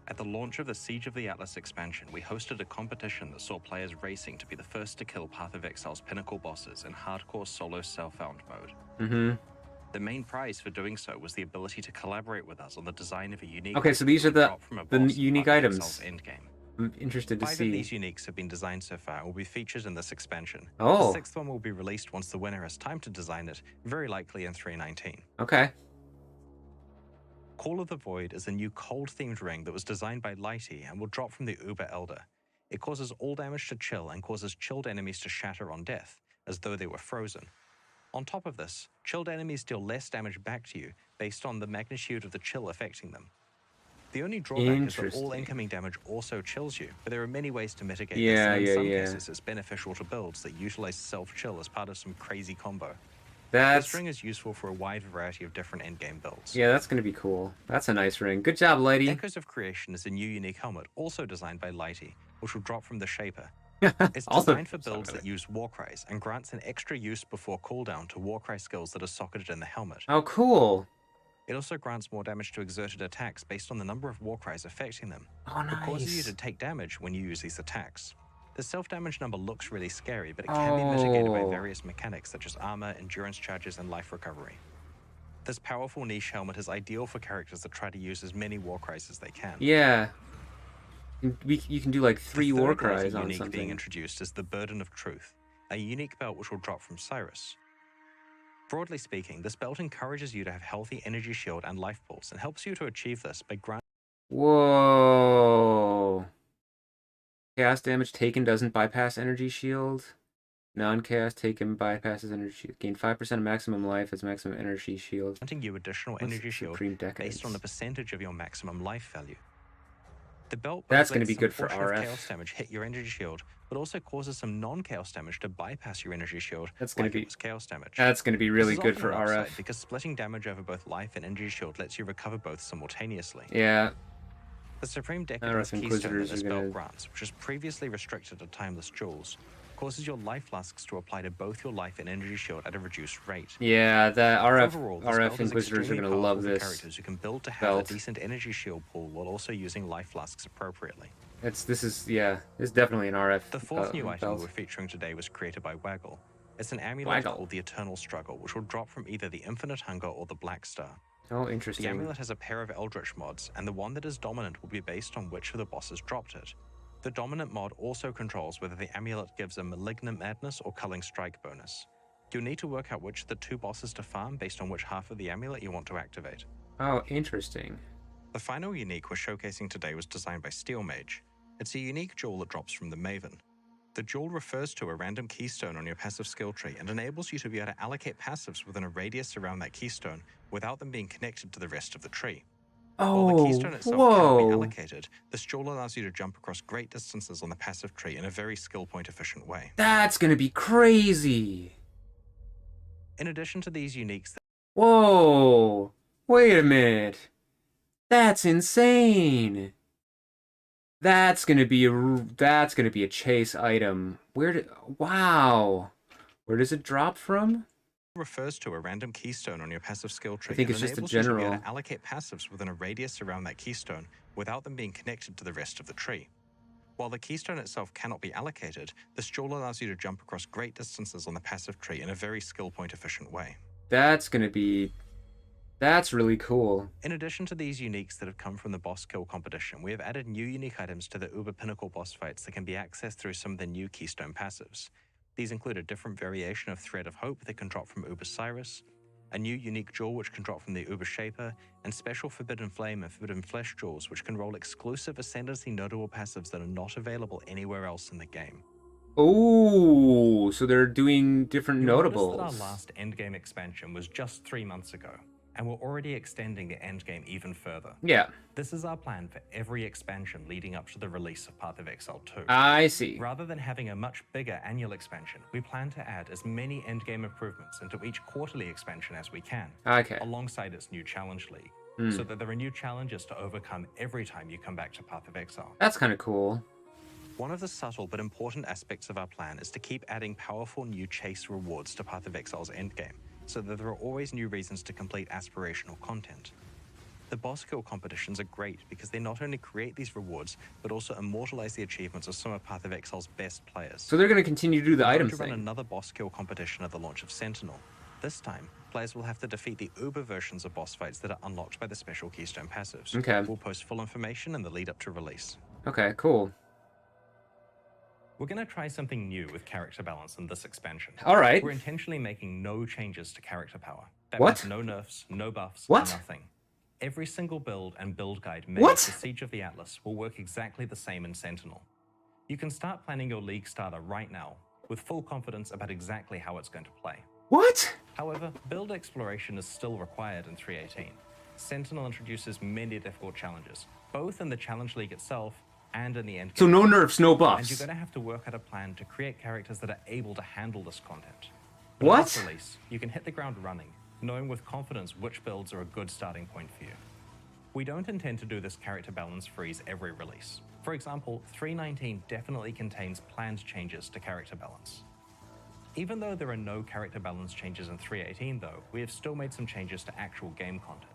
Speaker 3: At the launch of the Siege of the Atlas expansion, we hosted a competition that saw players racing to be the first to kill Path of Exile's pinnacle bosses in hardcore solo self-found mode. The main prize for doing so was the ability to collaborate with us on the design of a unique.
Speaker 1: Okay, so these are the unique items.
Speaker 3: Endgame.
Speaker 1: I'm interested to
Speaker 3: 5
Speaker 1: see.
Speaker 3: of these uniques have been designed so far and will be featured in this expansion.
Speaker 1: Oh.
Speaker 3: The 6th one will be released once the winner has time to design it, very likely in 3.19.
Speaker 1: Okay.
Speaker 3: Call of the Void is a new cold-themed ring that was designed by Lighty and will drop from the Uber Elder. It causes all damage to chill and causes chilled enemies to shatter on death, as though they were frozen. On top of this, chilled enemies deal less damage back to you based on the magnitude of the chill affecting them. The only drawback is that all incoming damage also chills you, but there are many ways to mitigate this, and in some cases it's beneficial to builds that utilize self-chill as part of some crazy combo. This ring is useful for a wide variety of different endgame builds.
Speaker 1: Yeah, that's going to be cool. That's a nice ring. Good job, lady.
Speaker 3: Echoes of Creation is a new unique helmet, also designed by Lighty, which will drop from the Shaper. It's designed for builds that use Warcries and grants an extra use before cooldown to Warcry skills that are socketed in the helmet.
Speaker 1: Oh, cool.
Speaker 3: It also grants more damage to exerted attacks based on the number of Warcries affecting them.
Speaker 1: Oh, nice.
Speaker 3: It causes you to take damage when you use these attacks. The self-damage number looks really scary, but it can be mitigated by various mechanics such as armor, endurance charges, and life recovery. This powerful niche helmet is ideal for characters that try to use as many Warcries as they can.
Speaker 1: Yeah. You can do like 3 Warcries on
Speaker 3: unique
Speaker 1: something.
Speaker 3: Being introduced is the Burden of Truth, a unique belt which will drop from Cyrus. Broadly speaking, this belt encourages you to have healthy energy shield and life pulse and helps you to achieve this by granting.
Speaker 1: Whoa. Chaos damage taken doesn't bypass energy shield. Non-chaos taken bypasses energy shield. Gain 5% of maximum life as maximum energy shield.
Speaker 3: Granting you additional energy shield based on the percentage of your maximum life value. The belt
Speaker 1: that's going to be good for RF.
Speaker 3: Chaos damage hit your energy shield, but also causes some non-chaos damage to bypass your energy shield.
Speaker 1: That's going to be
Speaker 3: chaos damage.
Speaker 1: That's going to be really good for RF
Speaker 3: because splitting damage over both life and energy shield lets you recover both simultaneously.
Speaker 1: Yeah.
Speaker 3: The Supreme Decadence keystone that this belt grants, which is previously restricted to timeless jewels, causes your life flasks to apply to both your life and energy shield at a reduced rate.
Speaker 1: Yeah, the
Speaker 3: Overall,
Speaker 1: RF Inquisitors are going to love this.
Speaker 3: Characters who can build to have a decent energy shield pool while also using life flasks appropriately.
Speaker 1: This is definitely an RF.
Speaker 3: The fourth new item we're featuring today was created by Waggle. It's an amulet called the Eternal Struggle, which will drop from either the Infinite Hunger or the Black Star.
Speaker 1: Oh, interesting.
Speaker 3: The amulet has a pair of Eldritch mods, and the one that is dominant will be based on which of the bosses dropped it. The dominant mod also controls whether the amulet gives a Malignant Madness or Culling Strike bonus. You'll need to work out which of the two bosses to farm based on which half of the amulet you want to activate.
Speaker 1: Oh, interesting.
Speaker 3: The final unique we're showcasing today was designed by Steel Mage. It's a unique jewel that drops from the Maven. The jewel refers to a random keystone on your passive skill tree and enables you to be able to allocate passives within a radius around that keystone without them being connected to the rest of the tree. While the
Speaker 1: Oh,
Speaker 3: keystone itself cannot be
Speaker 1: whoa.
Speaker 3: allocated, this jewel allows you to jump across great distances on the passive tree in a very skill point efficient way.
Speaker 1: That's gonna be crazy.
Speaker 3: In addition to these uniques,
Speaker 1: Whoa. Wait a minute. That's insane. That's gonna be a chase item. Wow. Where does it drop from?
Speaker 3: refers to a random keystone on your passive skill tree.
Speaker 1: I think
Speaker 3: and
Speaker 1: it's just a
Speaker 3: enables you to be able
Speaker 1: general.
Speaker 3: to allocate passives within a radius around that keystone without them being connected to the rest of the tree. While the keystone itself cannot be allocated, this jewel allows you to jump across great distances on the passive tree in a very skill point efficient way.
Speaker 1: That's really cool.
Speaker 3: In addition to these uniques that have come from the boss kill competition, we have added new unique items to the Uber Pinnacle boss fights that can be accessed through some of the new keystone passives. These include a different variation of Thread of Hope that can drop from Uber Cyrus, a new unique jewel which can drop from the Uber Shaper, and special Forbidden Flame and Forbidden Flesh jewels which can roll exclusive Ascendancy notable passives that are not available anywhere else in the game.
Speaker 1: Oh, so they're doing different
Speaker 3: You'll notice
Speaker 1: notables.
Speaker 3: that our last endgame expansion was just 3 months ago, and we're already extending the endgame even further.
Speaker 1: Yeah,
Speaker 3: This is our plan for every expansion leading up to the release of Path of Exile 2.
Speaker 1: I see.
Speaker 3: Rather than having a much bigger annual expansion, we plan to add as many endgame improvements into each quarterly expansion as we can,
Speaker 1: Okay.
Speaker 3: alongside its new challenge league, so that there are new challenges to overcome every time you come back to Path of Exile.
Speaker 1: That's kind of cool.
Speaker 3: One of the subtle but important aspects of our plan is to keep adding powerful new chase rewards to Path of Exile's endgame, so that there are always new reasons to complete aspirational content. The boss kill competitions are great because they not only create these rewards, but also immortalize the achievements of some of Path of Exile's best players.
Speaker 1: So they're going to continue to do the
Speaker 3: We're going
Speaker 1: item
Speaker 3: to run
Speaker 1: thing.
Speaker 3: another boss kill competition at the launch of Sentinel. This time, players will have to defeat the Uber versions of boss fights that are unlocked by the special keystone passives.
Speaker 1: Okay.
Speaker 3: We'll post full information in the lead up to release.
Speaker 1: Okay, cool.
Speaker 3: We're going to try something new with character balance in this expansion.
Speaker 1: All right.
Speaker 3: We're intentionally making no changes to character power. That
Speaker 1: What?
Speaker 3: means no nerfs, no buffs,
Speaker 1: What?
Speaker 3: nothing. Every single build and build guide made
Speaker 1: What?
Speaker 3: for Siege of the Atlas will work exactly the same in Sentinel. You can start planning your league starter right now with full confidence about exactly how it's going to play.
Speaker 1: What?
Speaker 3: However, build exploration is still required in 3.18. Sentinel introduces many difficult challenges, both in the Challenge League itself and in the endgame.
Speaker 1: So no nerfs, no
Speaker 3: And you're
Speaker 1: buffs.
Speaker 3: going to have to work out a plan to create characters that are able to handle this content.
Speaker 1: What?
Speaker 3: At release, you can hit the ground running, knowing with confidence which builds are a good starting point for you. We don't intend to do this character balance freeze every release. For example, 3.19 definitely contains planned changes to character balance. Even though there are no character balance changes in 3.18 though, we have still made some changes to actual game content.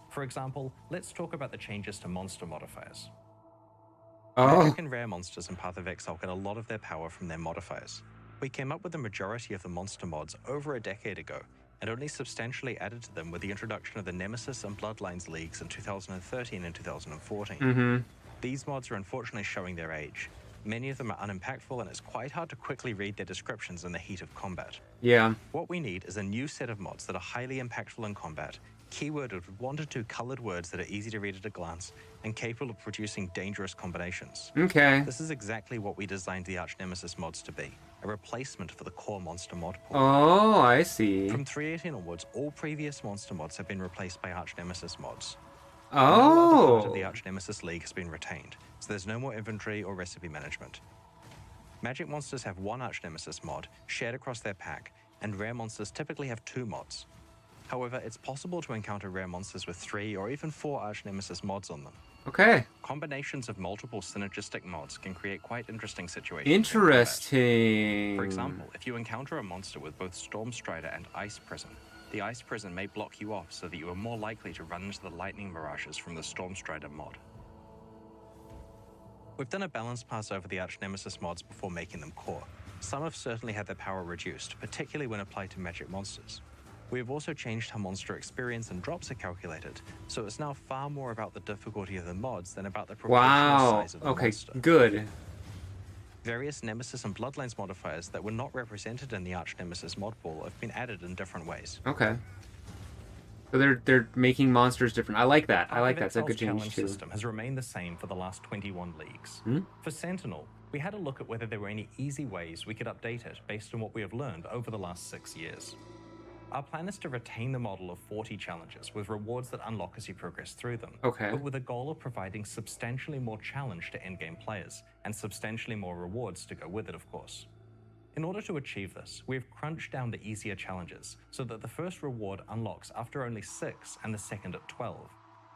Speaker 3: For example, let's talk about the changes to monster modifiers.
Speaker 1: Oh.
Speaker 3: Magic and rare monsters in Path of Exile get a lot of their power from their modifiers. We came up with the majority of the monster mods over a decade ago, and only substantially added to them with the introduction of the Nemesis and Bloodlines leagues in 2013 and 2014.
Speaker 1: Mm-hmm.
Speaker 3: These mods are unfortunately showing their age. Many of them are unimpactful, and it's quite hard to quickly read their descriptions in the heat of combat.
Speaker 1: Yeah.
Speaker 3: What we need is a new set of mods that are highly impactful in combat, keyworded with 1 to 2 colored words that are easy to read at a glance, and capable of producing dangerous combinations.
Speaker 1: Okay.
Speaker 3: This is exactly what we designed the Arch Nemesis mods to be, a replacement for the core monster mod pool.
Speaker 1: Oh, I see.
Speaker 3: From 3.18 onwards, all previous monster mods have been replaced by Arch Nemesis mods. No other part of the
Speaker 1: Oh.
Speaker 3: Arch Nemesis League has been retained, so there's no more inventory or recipe management. Magic monsters have 1 Arch Nemesis mod, shared across their pack, and rare monsters typically have 2 mods. However, it's possible to encounter rare monsters with 3 or even 4 Arch Nemesis mods on them.
Speaker 1: Okay.
Speaker 3: Combinations of multiple synergistic mods can create quite interesting situations. in combat.
Speaker 1: Interesting.
Speaker 3: For example, if you encounter a monster with both Storm Strider and Ice Prison, the Ice Prison may block you off so that you are more likely to run into the Lightning Mirages from the Storm Strider mod. We've done a balance pass over the Arch Nemesis mods before making them core. Some have certainly had their power reduced, particularly when applied to magic monsters. We have also changed how monster experience and drops are calculated, so it's now far more about the difficulty of the mods than about the proportional
Speaker 1: Wow.
Speaker 3: size of the
Speaker 1: Okay,
Speaker 3: monster.
Speaker 1: good.
Speaker 3: Various Nemesis and Bloodlines modifiers that were not represented in the Arch Nemesis mod pool have been added in different ways.
Speaker 1: Okay. So they're making monsters different. I like that. I like that. It's a
Speaker 3: Path of
Speaker 1: good
Speaker 3: Exile's
Speaker 1: change
Speaker 3: challenge
Speaker 1: too.
Speaker 3: system has remained the same for the last 21 leagues.
Speaker 1: Hmm?
Speaker 3: For Sentinel, we had a look at whether there were any easy ways we could update it based on what we have learned over the last 6 years. Our plan is to retain the model of 40 challenges with rewards that unlock as you progress through them,
Speaker 1: Okay.
Speaker 3: but with a goal of providing substantially more challenge to endgame players and substantially more rewards to go with it, of course. In order to achieve this, we have crunched down the easier challenges so that the first reward unlocks after only 6 and the second at 12.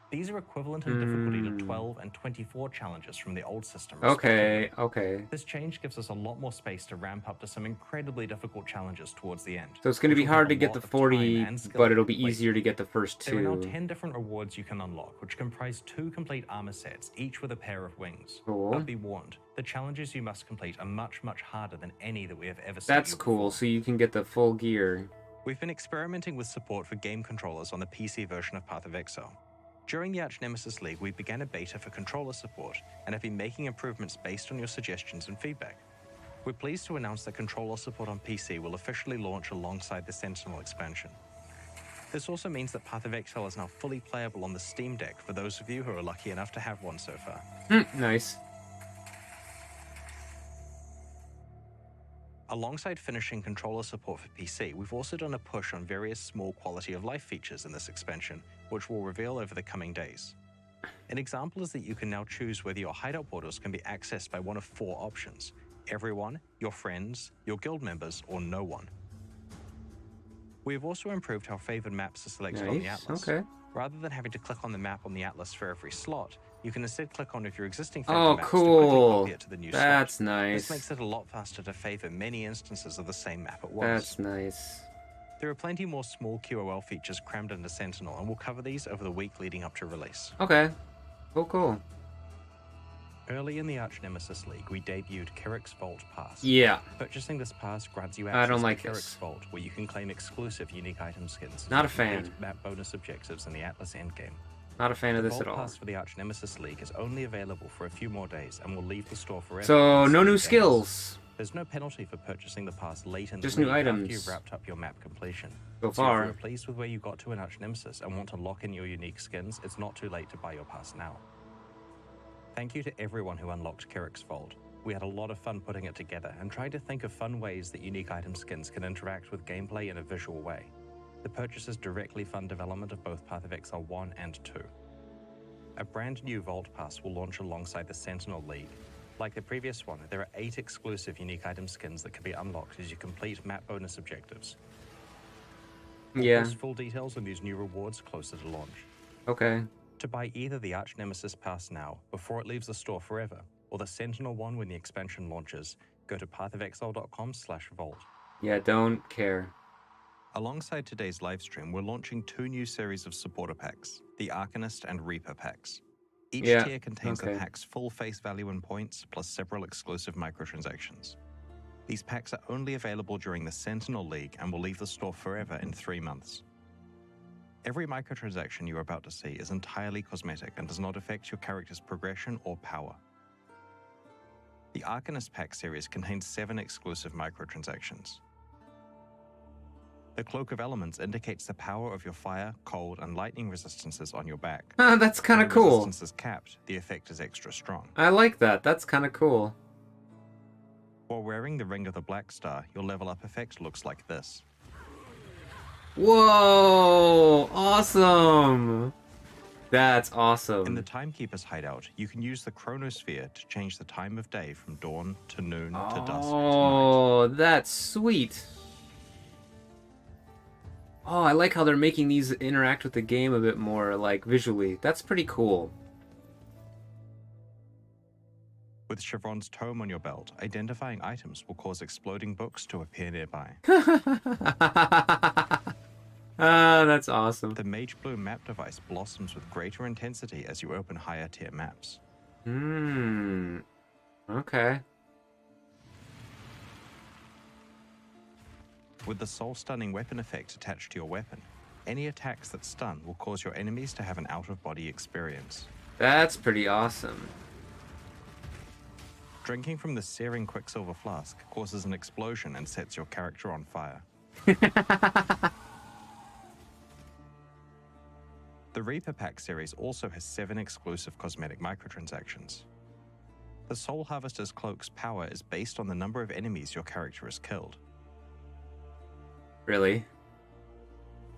Speaker 3: These are equivalent in difficulty to 12 and 24 challenges from the old system.
Speaker 1: Okay, okay.
Speaker 3: This change gives us a lot more space to ramp up to some incredibly difficult challenges towards the end.
Speaker 1: So it's going to be
Speaker 3: which will
Speaker 1: hard to
Speaker 3: take a
Speaker 1: get the
Speaker 3: lot of
Speaker 1: 40,
Speaker 3: time and skill
Speaker 1: but
Speaker 3: to
Speaker 1: it'll be
Speaker 3: complete.
Speaker 1: easier to get the first
Speaker 3: There are now
Speaker 1: 2.
Speaker 3: 10 different rewards you can unlock, which comprise 2 complete armor sets, each with a pair of wings.
Speaker 1: Cool.
Speaker 3: But be warned, the challenges you must complete are much, much harder than any that we have ever seen.
Speaker 1: That's cool. So you can get the full gear.
Speaker 3: We've been experimenting with support for game controllers on the PC version of Path of Exile. During the Arch Nemesis League, we began a beta for controller support and have been making improvements based on your suggestions and feedback. We're pleased to announce that controller support on PC will officially launch alongside the Sentinel expansion. This also means that Path of Exile is now fully playable on the Steam Deck for those of you who are lucky enough to have one so far.
Speaker 1: Nice.
Speaker 3: Alongside finishing controller support for PC, we've also done a push on various small quality of life features in this expansion, which we'll reveal over the coming days. An example is that you can now choose whether your hideout portals can be accessed by one of 4 options: everyone, your friends, your guild members, or no one. We have also improved how favored maps are selected on the
Speaker 1: Nice.
Speaker 3: atlas.
Speaker 1: Okay.
Speaker 3: Rather than having to click on the map on the atlas for every slot, you can instead click on one of your existing
Speaker 1: Oh,
Speaker 3: favorite maps to quickly
Speaker 1: cool.
Speaker 3: copy it to the new slot.
Speaker 1: That's nice.
Speaker 3: This makes it a lot faster to favor many instances of the same map at once.
Speaker 1: That's nice.
Speaker 3: There are plenty more small QOL features crammed into Sentinel, and we'll cover these over the week leading up to release.
Speaker 1: Okay. Cool.
Speaker 3: Early in the Arch Nemesis League, we debuted Kirik's Vault Pass.
Speaker 1: Yeah.
Speaker 3: Purchasing this pass grants you
Speaker 1: I
Speaker 3: access
Speaker 1: don't
Speaker 3: to
Speaker 1: like
Speaker 3: Kirik's
Speaker 1: this.
Speaker 3: Vault, where you can claim exclusive unique item skins.
Speaker 1: Not a
Speaker 3: and
Speaker 1: fan.
Speaker 3: complete map bonus objectives in the Atlas endgame.
Speaker 1: Not a fan of
Speaker 3: The
Speaker 1: this
Speaker 3: Vault
Speaker 1: at all.
Speaker 3: Pass for the Arch Nemesis League is only available for a few more days and will leave the store forever.
Speaker 1: So
Speaker 3: in
Speaker 1: no
Speaker 3: 7
Speaker 1: new
Speaker 3: days.
Speaker 1: skills
Speaker 3: There's no penalty for purchasing the pass late in
Speaker 1: Just
Speaker 3: the
Speaker 1: new
Speaker 3: league after
Speaker 1: items.
Speaker 3: you've wrapped up your map completion.
Speaker 1: so
Speaker 3: So if
Speaker 1: far.
Speaker 3: you're pleased with where you got to in Arch Nemesis and want to lock in your unique skins, it's not too late to buy your pass now. Thank you to everyone who unlocked Kirik's Vault. We had a lot of fun putting it together and tried to think of fun ways that unique item skins can interact with gameplay in a visual way. The purchases directly fund development of both Path of Exile 1 and 2. A brand new Vault Pass will launch alongside the Sentinel League. Like the previous one, there are 8 exclusive unique item skins that can be unlocked as you complete map bonus objectives. We'll
Speaker 1: Yeah.
Speaker 3: post full details on these new rewards closer to launch.
Speaker 1: Okay.
Speaker 3: To buy either the Arch Nemesis Pass now, before it leaves the store forever, or the Sentinel one when the expansion launches, go to pathofexile.com/vault.
Speaker 1: Yeah, don't care.
Speaker 3: Alongside today's livestream, we're launching 2 new series of supporter packs, the Arcanist and Reaper packs. Each
Speaker 1: Yeah,
Speaker 3: tier contains the
Speaker 1: okay.
Speaker 3: pack's full face value in points, plus several exclusive microtransactions. These packs are only available during the Sentinel League and will leave the store forever in 3 months. Every microtransaction you're about to see is entirely cosmetic and does not affect your character's progression or power. The Arcanist pack series contains 7 exclusive microtransactions. The Cloak of Elements indicates the power of your fire, cold, and lightning resistances on your back.
Speaker 1: That's kind of
Speaker 3: When the
Speaker 1: cool.
Speaker 3: resistance is capped, the effect is extra strong.
Speaker 1: I like that. That's kind of cool.
Speaker 3: While wearing the Ring of the Black Star, your level up effect looks like this.
Speaker 1: Whoa! Awesome! That's awesome.
Speaker 3: In the Timekeeper's hideout, you can use the Chronosphere to change the time of day from dawn to noon to dusk to night.
Speaker 1: Oh, that's sweet. Oh, I like how they're making these interact with the game a bit more, like, visually. That's pretty cool.
Speaker 3: With Chevron's tome on your belt, identifying items will cause exploding books to appear nearby.
Speaker 1: Ah, that's awesome.
Speaker 3: The Mage Blue map device blossoms with greater intensity as you open higher tier maps.
Speaker 1: Okay.
Speaker 3: With the soul-stunning weapon effect attached to your weapon, any attacks that stun will cause your enemies to have an out-of-body experience.
Speaker 1: That's pretty awesome.
Speaker 3: Drinking from the searing Quicksilver flask causes an explosion and sets your character on fire. The Reaper Pack series also has 7 exclusive cosmetic microtransactions. The Soul Harvester's Cloak's power is based on the number of enemies your character has killed.
Speaker 1: Really?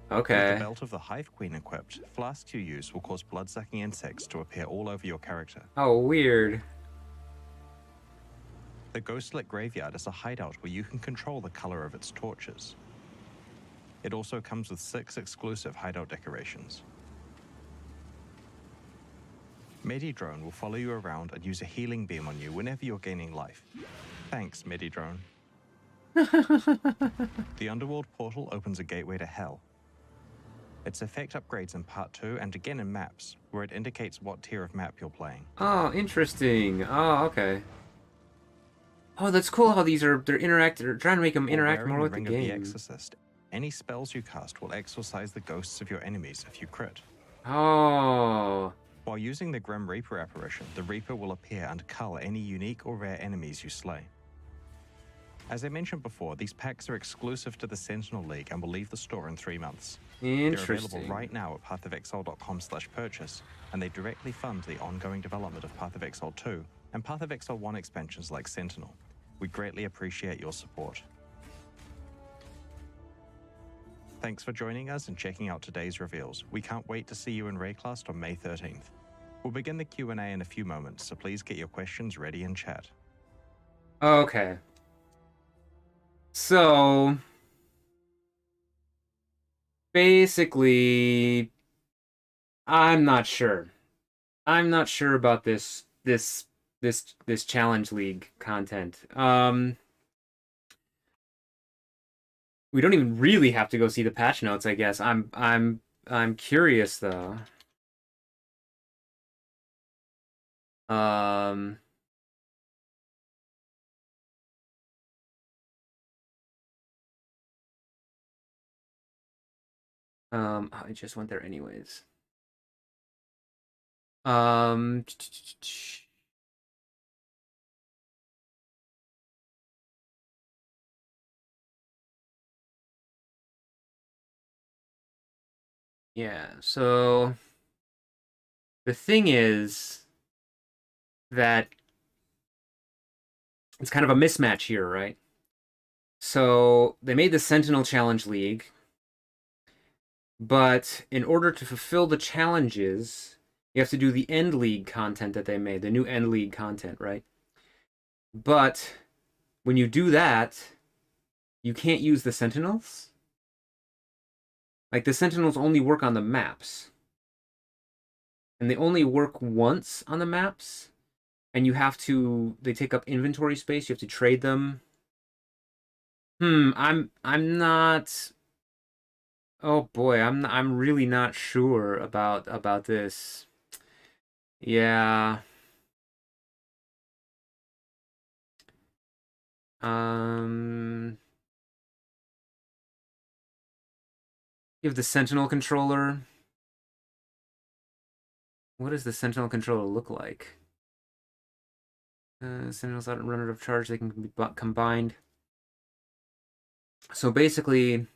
Speaker 3: With
Speaker 1: Okay.
Speaker 3: the Belt of the Hive Queen equipped, flasks you use will cause blood-sucking insects to appear all over your character.
Speaker 1: Oh, weird.
Speaker 3: The Ghostlit Graveyard is a hideout where you can control the color of its torches. It also comes with 6 exclusive hideout decorations. Medidrone will follow you around and use a healing beam on you whenever you're gaining life. Thanks, Medidrone. The Underworld portal opens a gateway to Hell. Its effect upgrades in Part 2 and again in maps, where it indicates what tier of map you're playing.
Speaker 1: Oh, interesting. Oh, okay. Oh, that's cool how they're trying to make them interact more with the
Speaker 3: Ring of the
Speaker 1: game.
Speaker 3: Exorcist, any spells you cast will exorcise the ghosts of your enemies if you crit.
Speaker 1: Oh.
Speaker 3: While using the Grim Reaper apparition, the Reaper will appear and cull any unique or rare enemies you slay. As I mentioned before, these packs are exclusive to the Sentinel League and will leave the store in 3 months. They're available right now at pathofexile.com/purchase, and they directly fund the ongoing development of Path of Exile 2 and Path of Exile 1 expansions like Sentinel. We greatly appreciate your support. Thanks for joining us and checking out today's reveals. We can't wait to see you in Rayclast on May 13th. We'll begin the Q&A in a few moments, so please get your questions ready in chat.
Speaker 1: Okay. So basically, I'm not sure. I'm not sure about this challenge league content. We don't even really have to go see the patch notes, I guess. I'm curious though. I just went there anyways. Yeah, so the thing is that it's kind of a mismatch here, right? So they made the Sentinel Challenge League, but in order to fulfill the challenges, you have to do the End League content that they made, the new End League content, right? But when you do that, you can't use the Sentinels. Like, the Sentinels only work on the maps. And they only work once on the maps. And you have to... They take up inventory space. You have to trade them. I'm not... Oh boy, I'm really not sure about this. Yeah. You have the Sentinel controller. What does the Sentinel controller look like? Sentinels don't run out of charge. They can be combined. So basically,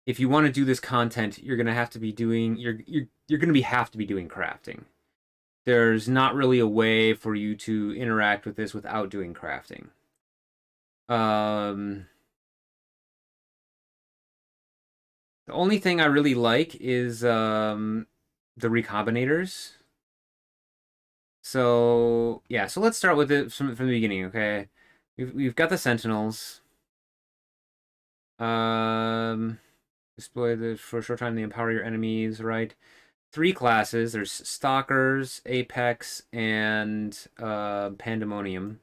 Speaker 1: if you want to do this content, you're gonna have to be doing you're gonna have to be doing crafting. There's not really a way for you to interact with this without doing crafting. The only thing I really like is the recombinators. So yeah, so let's start with it from the beginning, okay? We've got the Sentinels. Display for a short time they empower your enemies, right? 3 classes. There's Stalkers, Apex, and Pandemonium.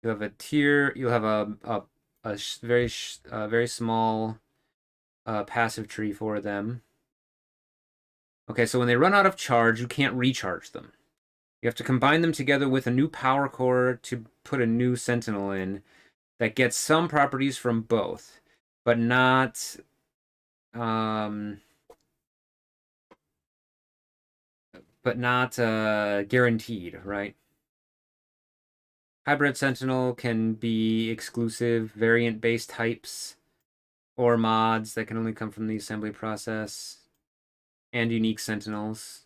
Speaker 1: You have a tier. You'll have a very small passive tree for them. Okay, so when they run out of charge, you can't recharge them. You have to combine them together with a new power core to put a new Sentinel in that gets some properties from both, but not Um, but not guaranteed, right? Hybrid Sentinel can be exclusive variant-based types or mods that can only come from the assembly process, and unique Sentinels.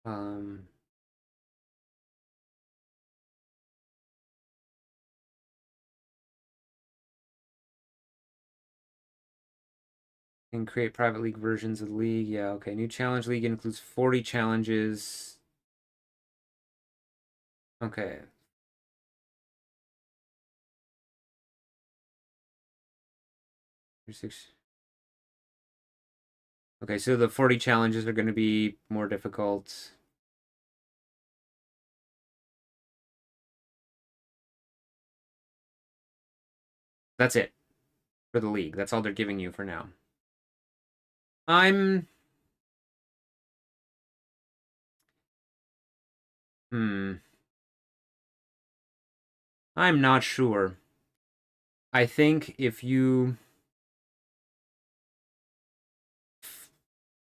Speaker 1: Um, can create private league versions of the league. Yeah, okay. New challenge league includes 40 challenges. Okay. Six. Okay, so the 40 challenges are going to be more difficult. That's it for the league. That's all they're giving you for now. I'm hmm. I'm not sure. I think if you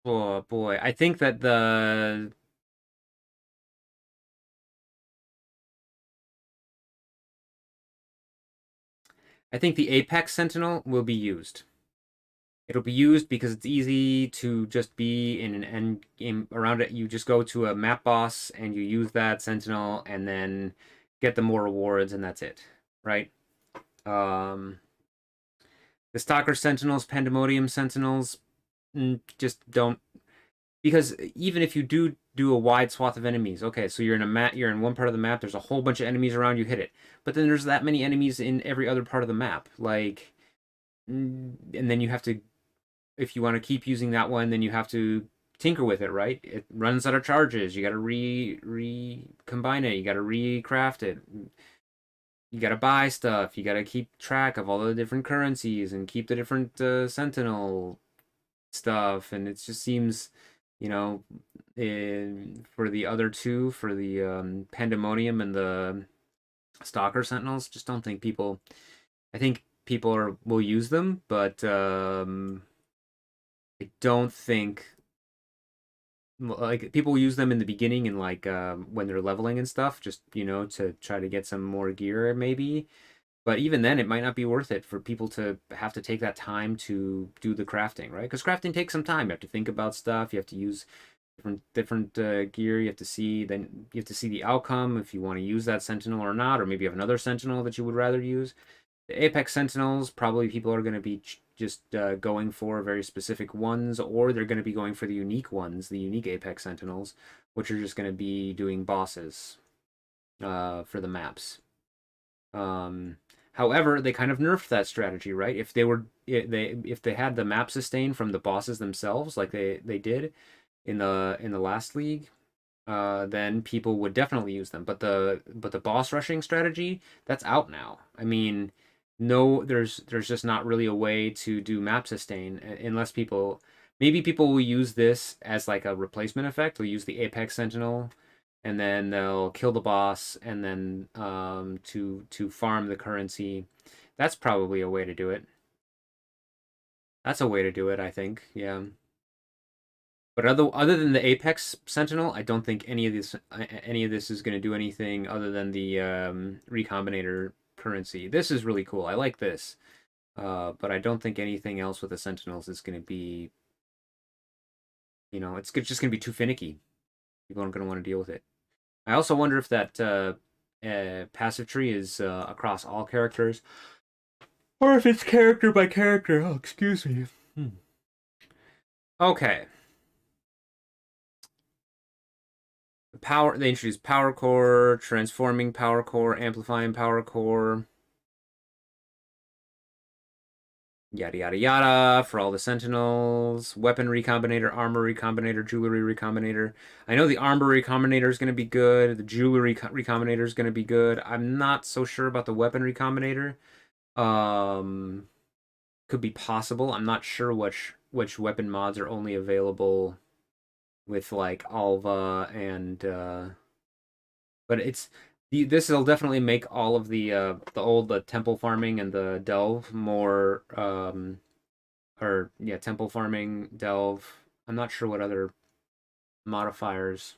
Speaker 1: oh boy, I think that the Apex Sentinel will be used. It'll be used because it's easy to just be in an end game around it. You just go to a map boss and you use that Sentinel and then get the more rewards and that's it, right? Um, the Stalker Sentinels, Pandemonium Sentinels, just don't, because even if you do a wide swath of enemies, okay, so you're in a map, you're in one part of the map, there's a whole bunch of enemies around, you hit it, but then there's that many enemies in every other part of the map, like, and then you have to, if you want to keep using that one, then you have to tinker with it, right? It runs out of charges. You got to combine it. You got to recraft it. You got to buy stuff. You got to keep track of all the different currencies and keep the different Sentinel stuff. And it just seems, you know, for the other two, for the Pandemonium and the Stalker Sentinels, just don't think people. I think people will use them, but I don't think like people use them in the beginning and like when they're leveling and stuff, just to try to get some more gear maybe. But even then, it might not be worth it for people to have to take that time to do the crafting, right? Because crafting takes some time. You have to think about stuff. You have to use different gear. You have to see the outcome if you want to use that sentinel or not, or maybe you have another sentinel that you would rather use. The Apex Sentinels, probably people are going to be just going for very specific ones, or they're going to be going for the unique ones, the unique Apex Sentinels, which are just going to be doing bosses for the maps. However, they kind of nerfed that strategy, right? If they had the map sustain from the bosses themselves, like they did in the last league, then people would definitely use them. But the boss rushing strategy, that's out now. I mean, no, there's just not really a way to do map sustain unless maybe people will use this as like a replacement effect. They'll use the Apex Sentinel and then they'll kill the boss and then to farm the currency. That's probably a way to do it. That's a way to do it, I think. Yeah. But other than the Apex Sentinel, I don't think any of this is going to do anything other than the Recombinator currency. This is really cool. I like this. But I don't think anything else with the Sentinels is going to be, it's just going to be too finicky. People aren't going to want to deal with it. I also wonder if that passive tree is across all characters, or if it's character by character. Oh, excuse me. Okay. They introduced power core, transforming power core, amplifying power core, yada yada yada for all the sentinels, weapon recombinator, armor recombinator, jewelry recombinator. I know the armor recombinator is going to be good. The jewelry recombinator is going to be good. I'm not so sure about the weapon recombinator. Could be possible. I'm not sure which weapon mods are only available with like Alva and but this will definitely make all of the temple farming and the delve more or yeah, temple farming, delve. I'm not sure what other modifiers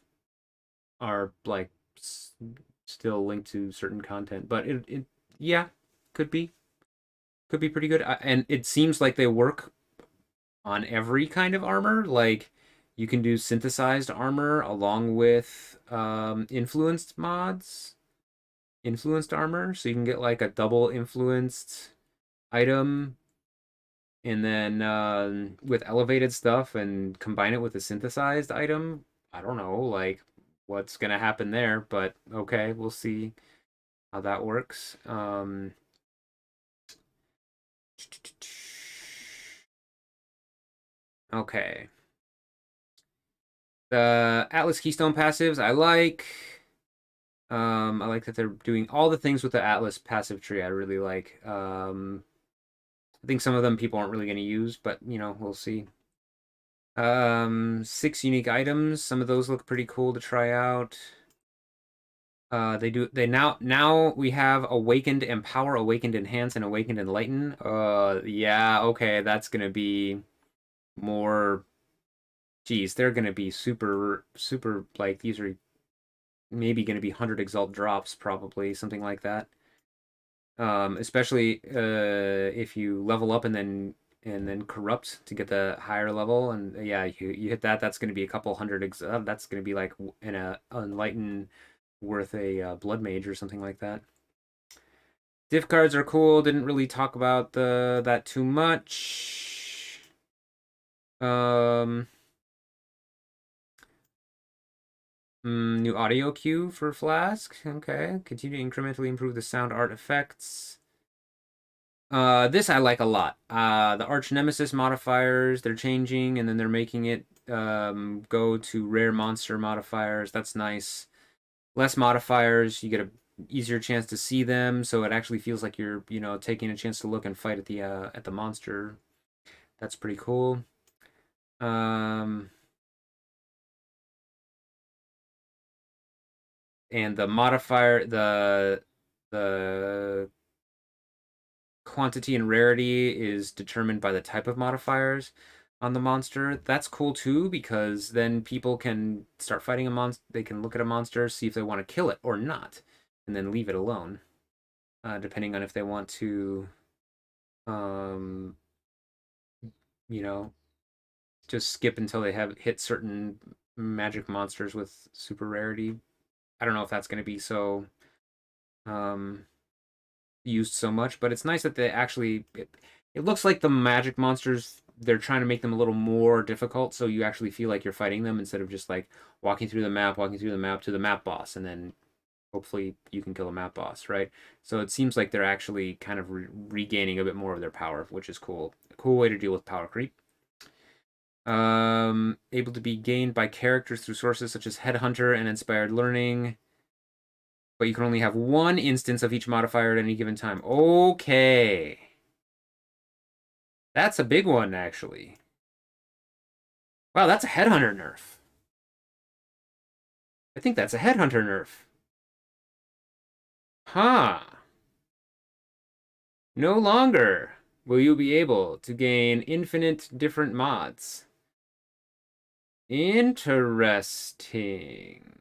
Speaker 1: are like still linked to certain content, but it yeah, could be pretty good. And it seems like they work on every kind of armor. Like you can do synthesized armor along with influenced mods, influenced armor, so you can get like a double influenced item and then with elevated stuff and combine it with a synthesized item. I don't know, like what's gonna happen there, but okay, we'll see how that works. Okay. The Atlas Keystone passives, I like. I like that they're doing all the things with the Atlas passive tree. I really like. I think some of them people aren't really going to use, but you know, we'll see. 6 unique items. Some of those look pretty cool to try out. They now we have Awakened Empower, Awakened Enhance, and Awakened Enlighten. Yeah, okay, that's gonna be more. Geez, they're gonna be super like these are maybe gonna be 100 Exalt drops, probably something like that. Especially if you level up and then corrupt to get the higher level, and yeah, you hit that. That's gonna be a couple hundred. That's gonna be like in a Enlighten worth a blood mage or something like that. Diff cards are cool. Didn't really talk about that too much. Um, New audio cue for Flask. Okay, continue to incrementally improve the sound art effects. This I like a lot. The Arch Nemesis modifiers, they're changing and then they're making it go to rare monster modifiers. That's nice. Less modifiers, you get a easier chance to see them, so it actually feels like you're, taking a chance to look and fight at the monster. That's pretty cool. And the modifier, the quantity and rarity is determined by the type of modifiers on the monster. That's cool too, because then people can start fighting a monster. They can look at a monster, see if they want to kill it or not, and then leave it alone, depending on if they want to, um, you know, just skip until they have hit certain magic monsters with super rarity. I don't know if that's going to be so um, used so much, but it's nice that they actually it looks like the magic monsters they're trying to make them a little more difficult, so you actually feel like you're fighting them instead of just like walking through the map to the map boss, and then hopefully you can kill a map boss, right? So it seems like they're actually kind of regaining a bit more of their power, which is cool. A cool way to deal with power creep. Able to be gained by characters through sources such as Headhunter and Inspired Learning. But you can only have one instance of each modifier at any given time. Okay. That's a big one, actually. Wow, that's a Headhunter nerf. I think that's a Headhunter nerf. Huh. No longer will you be able to gain infinite different mods. Interesting.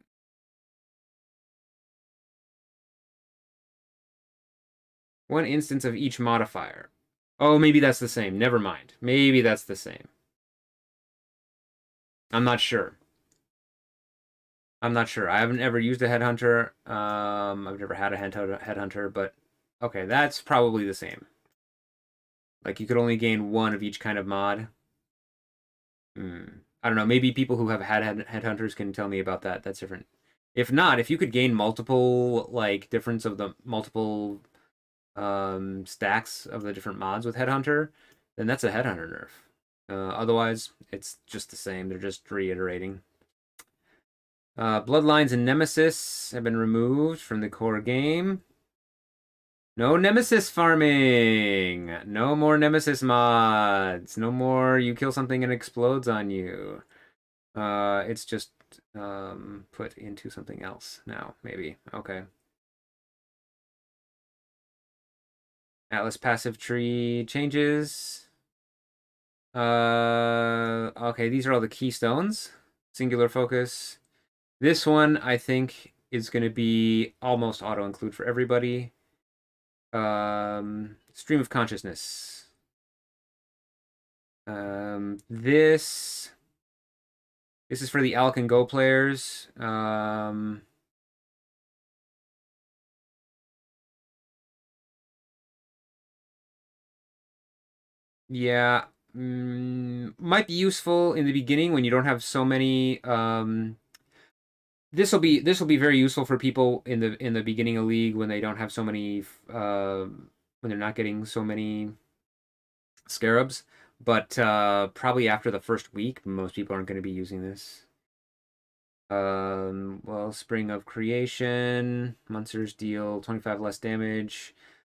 Speaker 1: One instance of each modifier. Oh, maybe that's the same. Never mind. Maybe that's the same. I'm not sure. I'm not sure. I haven't ever used a headhunter. I've never had a headhunter, but okay, that's probably the same. Like you could only gain one of each kind of mod. I don't know. Maybe people who have had headhunters can tell me about that. That's different. If not, if you could gain multiple like difference of the multiple stacks of the different mods with headhunter, then that's a headhunter nerf. Otherwise, it's just the same. They're just reiterating. Bloodlines and Nemesis have been removed from the core game. No Nemesis farming! No more Nemesis mods! No more you kill something and it explodes on you. It's just put into something else now, maybe. Okay. Atlas passive tree changes. Okay, these are all the keystones. Singular focus. This one, I think, is going to be almost auto-include for everybody. Stream of consciousness. This is for the Alc and Go players. Yeah, might be useful in the beginning when you don't have so many. This will be very useful for people in the beginning of League when they don't have so many when they're not getting so many scarabs. But probably after the first week, most people aren't going to be using this. Well, Spring of Creation, monsters deal 25 less damage,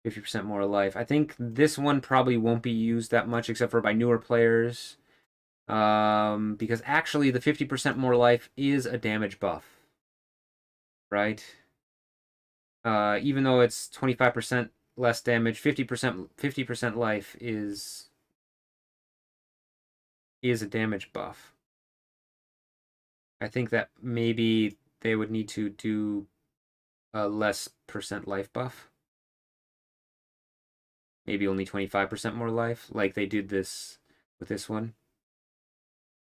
Speaker 1: 50% more life. I think this one probably won't be used that much except for by newer players. Because actually the 50% more life is a damage buff, right? Even though it's 25% less damage, 50% life is a damage buff. I think that maybe they would need to do a less percent life buff. Maybe only 25% more life, like they did this with this one.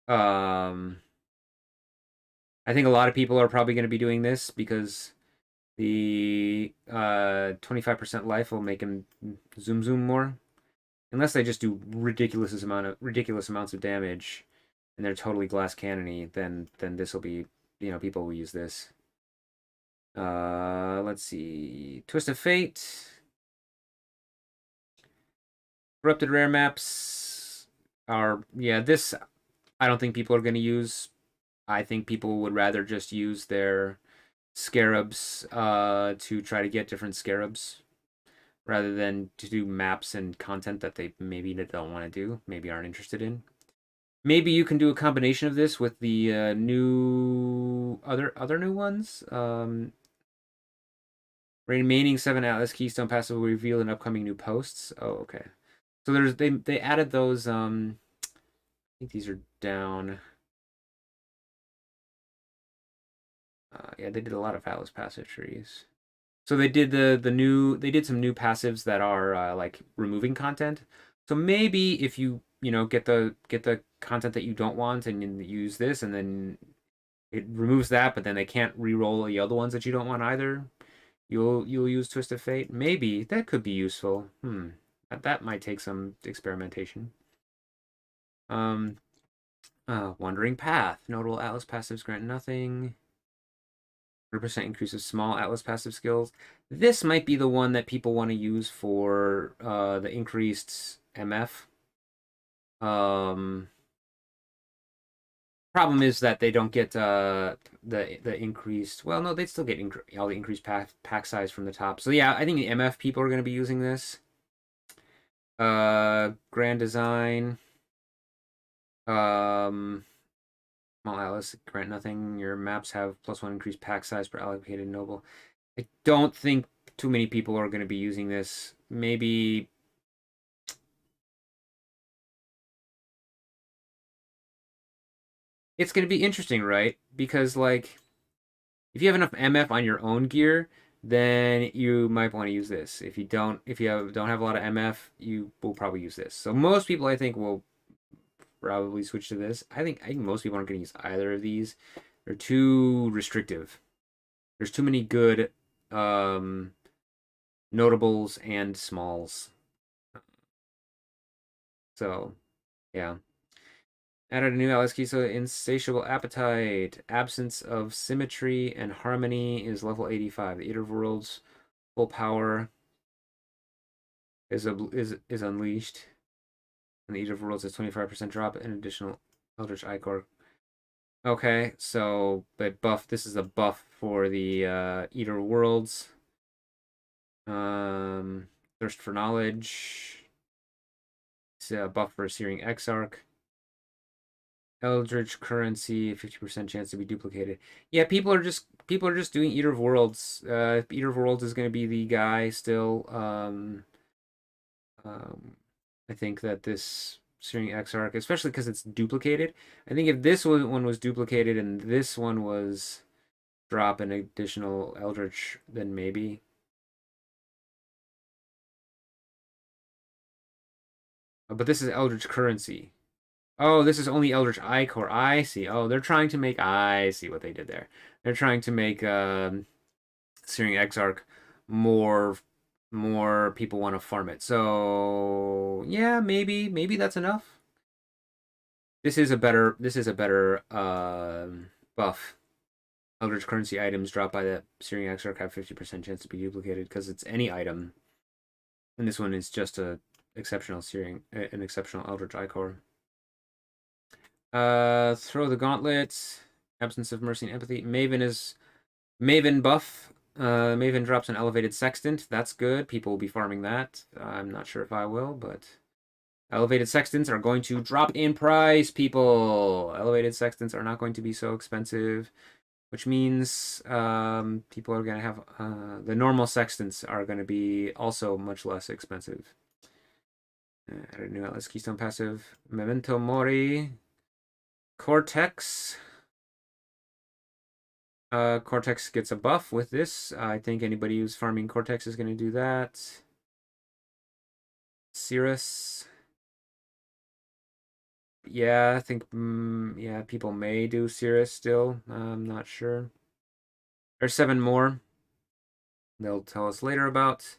Speaker 1: I think a lot of people are probably going to be doing this because the 25% life will make him zoom more. Unless they just do ridiculous amounts of damage and they're totally glass cannony, then this will be, people will use this. Let's see. Twist of Fate. Corrupted rare maps are, yeah, this I don't think people are going to use. I think people would rather just use their scarabs to try to get different scarabs rather than to do maps and content that they maybe don't want to do, maybe aren't interested in. Maybe you can do a combination of this with the new other new ones. Remaining 7 Atlas Keystone passive will reveal in upcoming new posts. Oh, okay. So they added those. I think these are down. Yeah, they did a lot of Atlas passive trees. So they did they did some new passives that are like removing content. So maybe if you get the content that you don't want and you use this and then it removes that, but then they can't re-roll the other ones that you don't want either. You'll use Twist of Fate. Maybe that could be useful. That might take some experimentation. Um, Wandering Path. Notable Atlas passives grant nothing. 100% increase of small Atlas passive skills. This might be the one that people want to use for the increased MF. Problem is that they don't get the increased. Well, no, they'd still get all the increased pack size from the top. So yeah, I think the MF people are going to be using this. Grand Design. Small Atlas grant nothing. Your maps have +1 increased pack size per allocated noble. I don't think too many people are going to be using this. Maybe it's going to be interesting, right? Because like if you have enough MF on your own gear, then you might want to use this. If you don't have a lot of MF, you will probably use this. So most people I think will probably switch to this. I think most people aren't going to use either of these. They're too restrictive. There's too many good notables and smalls. So, yeah. Added a new Alice key, so Insatiable Appetite. Absence of Symmetry and Harmony is level 85. The Eater of Worlds full power is unleashed. And the Eater of Worlds is 25% drop and additional Eldritch Ichor. Okay, so this is a buff for the Eater of Worlds. Thirst for Knowledge. It's a buff for Searing Exarch. Eldritch Currency, 50% chance to be duplicated. Yeah, people are just doing Eater of Worlds. Eater of Worlds is going to be the guy still. I think that this Searing Exarch, especially because it's duplicated. I think if this one was duplicated and this one was drop an additional Eldritch, then maybe. Oh, but this is Eldritch currency. Oh, this is only Eldritch Ichor. I see. Oh, they're trying to make. I see what they did there. They're trying to make Searing Exarch more people want to farm it. So yeah, maybe that's enough. This is a better buff. Eldritch currency items dropped by the Searing Exarch have 50% chance to be duplicated because it's any item. And this one is just an exceptional Eldritch Ichor. Throw the gauntlet. Absence of mercy and empathy. Maven buff. Maven drops an elevated sextant. That's good. People will be farming that. I'm not sure if I will, but elevated sextants are going to drop in price, people. Elevated sextants are not going to be so expensive, which means people are going to have the normal sextants are going to be also much less expensive. Add a new Atlas Keystone passive. Memento Mori. Cortex. Cortex gets a buff with this. I think anybody who's farming Cortex is going to do that. Cirrus. Yeah, I think, yeah, people may do Cirrus still. I'm not sure. There's 7 more. They'll tell us later about.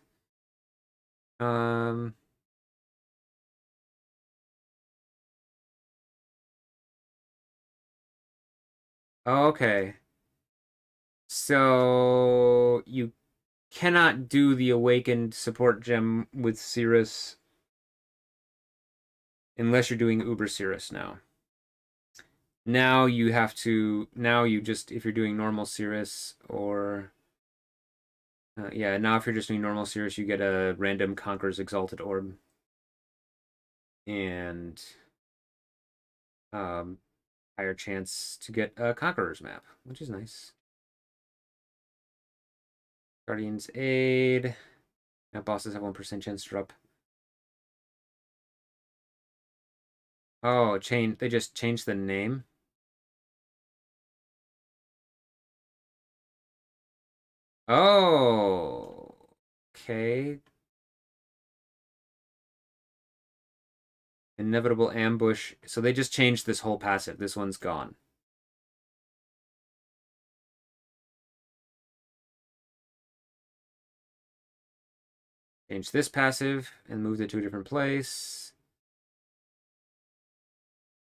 Speaker 1: Okay. So you cannot do the Awakened support gem with Cirrus unless you're doing Uber Cirrus now. Now you have to, if you're doing normal Cirrus or, yeah, now if you're just doing normal Cirrus, you get a random Conqueror's Exalted Orb. And higher chance to get a Conqueror's map, which is nice. Guardian's Aid. Now bosses have 1% chance to drop. Oh, they just changed the name. Oh, okay. Inevitable ambush. So they just changed this whole passive. This one's gone. Change this passive and moved it to a different place.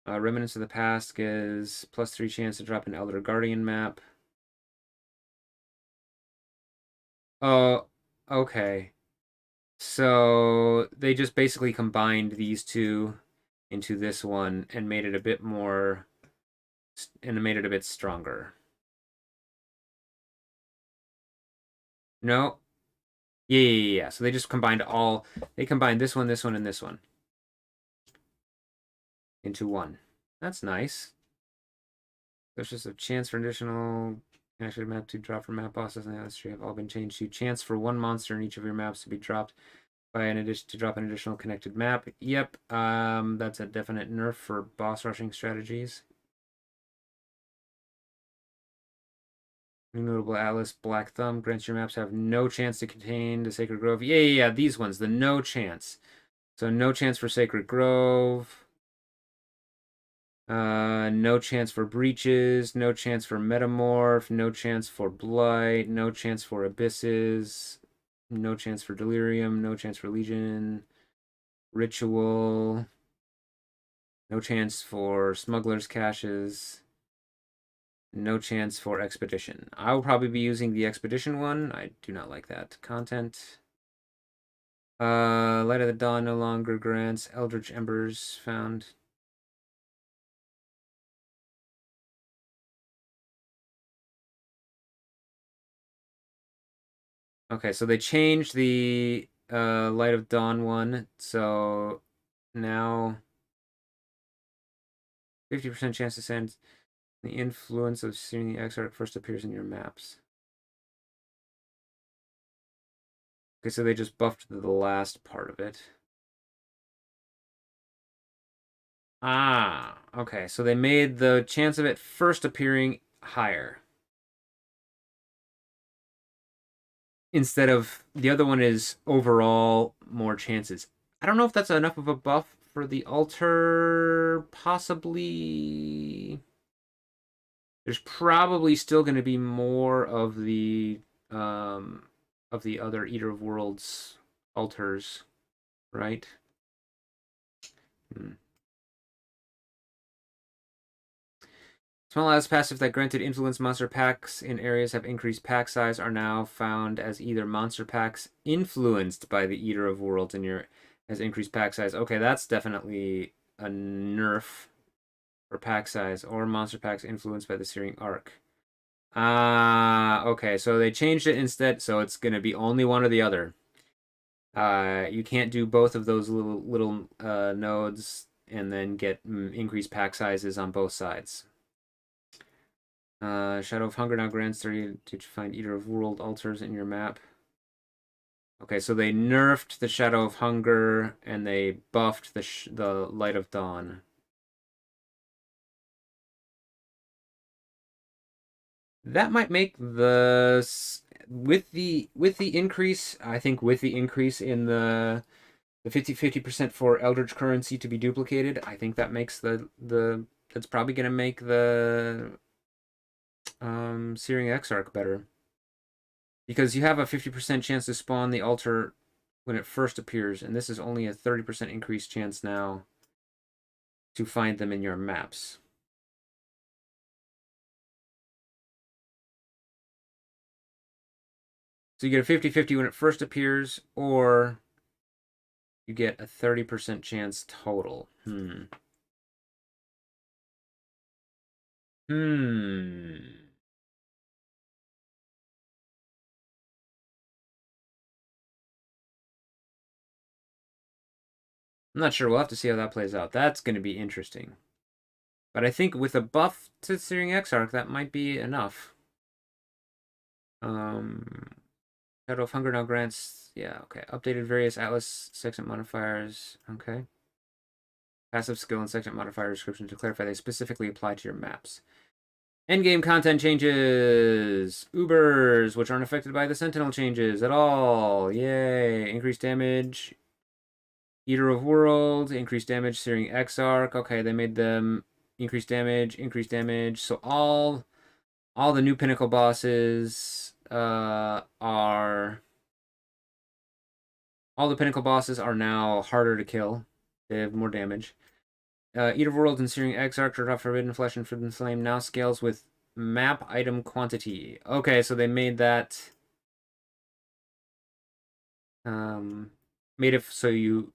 Speaker 1: Remnants of the Past gives +3 chance to drop an Elder Guardian map. Oh, okay. So they just basically combined these two into this one and made it a bit more, and made it a bit stronger. No. Yeah. So they just combined they combined this one, and this one into one. That's nice. There's just a chance for additional actually map to drop from map bosses and the history have all been changed to chance for one monster in each of your maps to be dropped by an addition to drop an additional connected map. Yep, that's a definite nerf for boss rushing strategies. New notable Atlas Black Thumb grants your maps have no chance to contain the Sacred Grove. Yeah, these ones, the no chance. So no chance for Sacred Grove. No chance for Breaches, no chance for Metamorph, no chance for Blight, no chance for Abysses, no chance for Delirium, no chance for Legion, Ritual, no chance for Smuggler's Caches, no chance for Expedition. I will probably be using the Expedition one. I do not like that content. Light of the Dawn no longer grants Eldritch Embers found. Okay, so they changed the Light of Dawn one, so now 50% chance to send the influence of seeing the Exarch first appears in your maps. Okay, so they just buffed the last part of it. Ah, okay. So they made the chance of it first appearing higher. Instead of the other one is overall more chances. I don't know if that's enough of a buff for the altar. Possibly. There's probably still going to be more um of the other Eater of Worlds altars, right? Hmm. Small as passive that granted influence monster packs in areas have increased pack size are now found as either monster packs influenced by the Eater of Worlds in your as increased pack size. Okay, that's definitely a nerf for pack size, or monster packs influenced by the Searing Arc. Ah, okay, so they changed it instead, so it's gonna be only one or the other. You can't do both of those little nodes and then get increased pack sizes on both sides. Shadow of Hunger now grants 30 to find Eater of World altars in your map. Okay, so they nerfed the Shadow of Hunger and they buffed the Light of Dawn. That might make the with the increase, I think with the increase in the 50% for Eldritch currency to be duplicated, I think that makes the that's probably gonna make the Searing Exarch better. Because you have a 50% chance to spawn the altar when it first appears, and this is only a 30% increased chance now to find them in your maps. So you get a 50-50 when it first appears, or you get a 30% chance total. Hmm. I'm not sure. We'll have to see how that plays out. That's going to be interesting. But I think with a buff to Searing Exarch, that might be enough. Um, Shadow of Hunger now grants, yeah, okay. Updated various Atlas segment modifiers, okay. Passive skill and segment modifier description to clarify they specifically apply to your maps. Endgame content changes. Ubers, which aren't affected by the Sentinel changes at all. Yay. Increased damage. Eater of Worlds, increased damage, Searing Exarch. Okay, they made them increased damage, increased damage. So all the new pinnacle bosses are all the pinnacle bosses are now harder to kill. They have more damage. Eater of Worlds and Searing Exarch are Forbidden Flesh and Forbidden Flame now scales with map item quantity. Okay, so they made that made it so you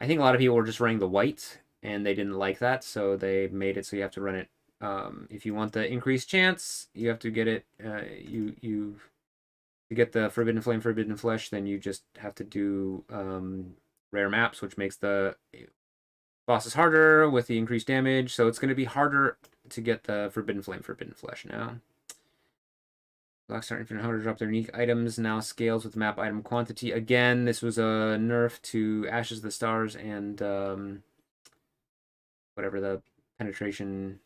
Speaker 1: I think a lot of people were just running the white and they didn't like that, so they made it so you have to run it. If you want the increased chance, you have to get it. You to get the Forbidden Flame, Forbidden Flesh, then you just have to do rare maps, which makes the bosses harder with the increased damage. So it's going to be harder to get the Forbidden Flame, Forbidden Flesh now. Blackstar Infinite Hunter drop their unique items, now scales with map item quantity. Again, this was a nerf to Ashes of the Stars and whatever the penetration.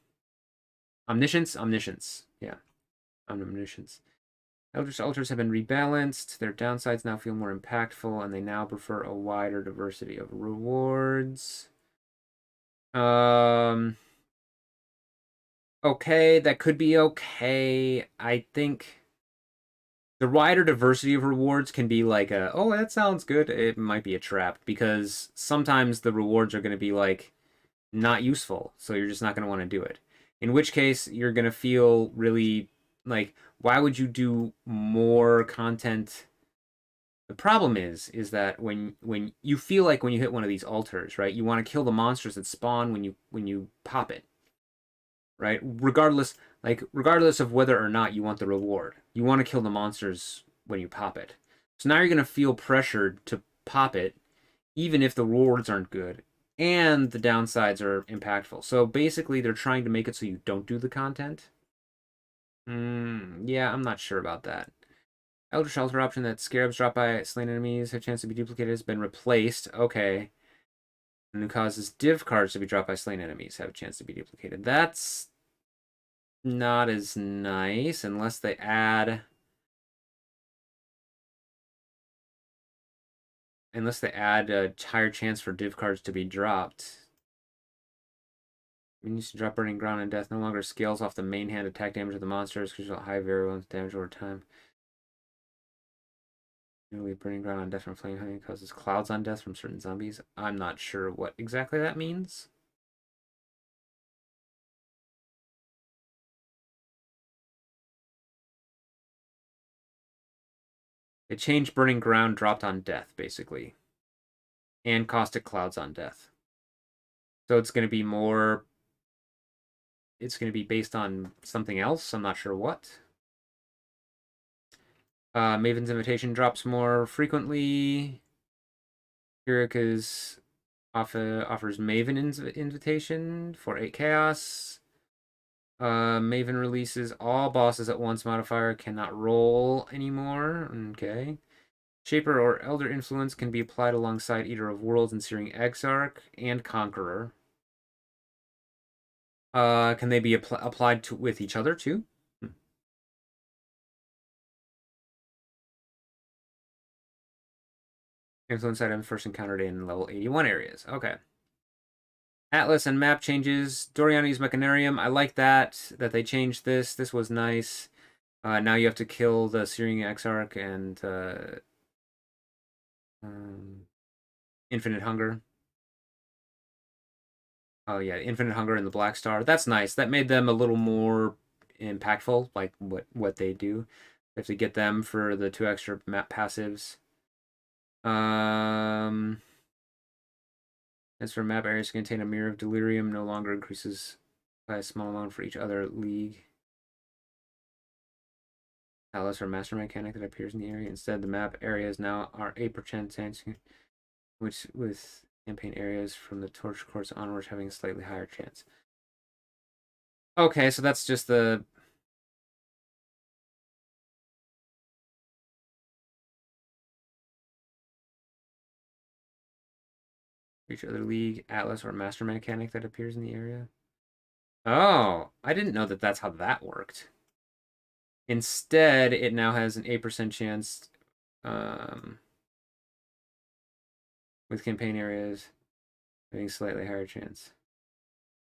Speaker 1: Omniscience. Yeah, Omniscience. Eldritch Altars have been rebalanced. Their downsides now feel more impactful, and they now prefer a wider diversity of rewards. Okay, that could be okay. I think the wider diversity of rewards can be like oh, that sounds good. It might be a trap because sometimes the rewards are going to be like not useful, so you're just not going to want to do it. In which case, you're going to feel really like, why would you do more content? The problem is that when you feel like when you hit one of these altars, right, you want to kill the monsters that spawn when you pop it, right? Regardless of whether or not you want the reward, you want to kill the monsters when you pop it. So now you're gonna feel pressured to pop it, even if the rewards aren't good and the downsides are impactful. So basically, they're trying to make it so you don't do the content. Yeah, I'm not sure about that. Elder Shelter option that scarabs dropped by slain enemies have chance to be duplicated has been replaced. Okay. And it causes div cards to be dropped by slain enemies, have a chance to be duplicated. That's not as nice unless they add a higher chance for div cards to be dropped. Minions to drop Burning Ground and Death no longer scales off the main hand attack damage of the monsters because you high variance damage over time. Burning Ground on Death from Flame Honey causes clouds on death from certain zombies. I'm not sure what exactly that means. It changed Burning Ground dropped on death, basically. And Caustic Clouds on death. So it's going to be more... It's going to be based on something else. I'm not sure what. Maven's Invitation drops more frequently. Kirika's offers Maven Invitation for 8 Chaos. Maven releases all bosses at once modifier cannot roll anymore. Okay. Shaper or Elder Influence can be applied alongside Eater of Worlds and Searing Exarch and Conqueror. Can they be applied with each other too? Influence items first encountered in level 81 areas. Okay. Atlas and map changes. Doriani's Mechanarium. I like that they changed this. This was nice. Now you have to kill the Searing Exarch and Infinite Hunger. Oh yeah, Infinite Hunger and the Black Star. That's nice. That made them a little more impactful, like what they do. You have to get them for the 2 extra map passives. As for map areas contain a Mirror of Delirium, no longer increases by a small amount for each other league. Atlas or master mechanic that appears in the area. Instead, the map areas now are 8% chance, which with campaign areas from the Torch Course onwards having a slightly higher chance. Okay, so that's just the... each other league, Atlas, or master mechanic that appears in the area. Oh, I didn't know that that's how that worked. Instead, it now has an 8% chance with campaign areas having slightly higher chance.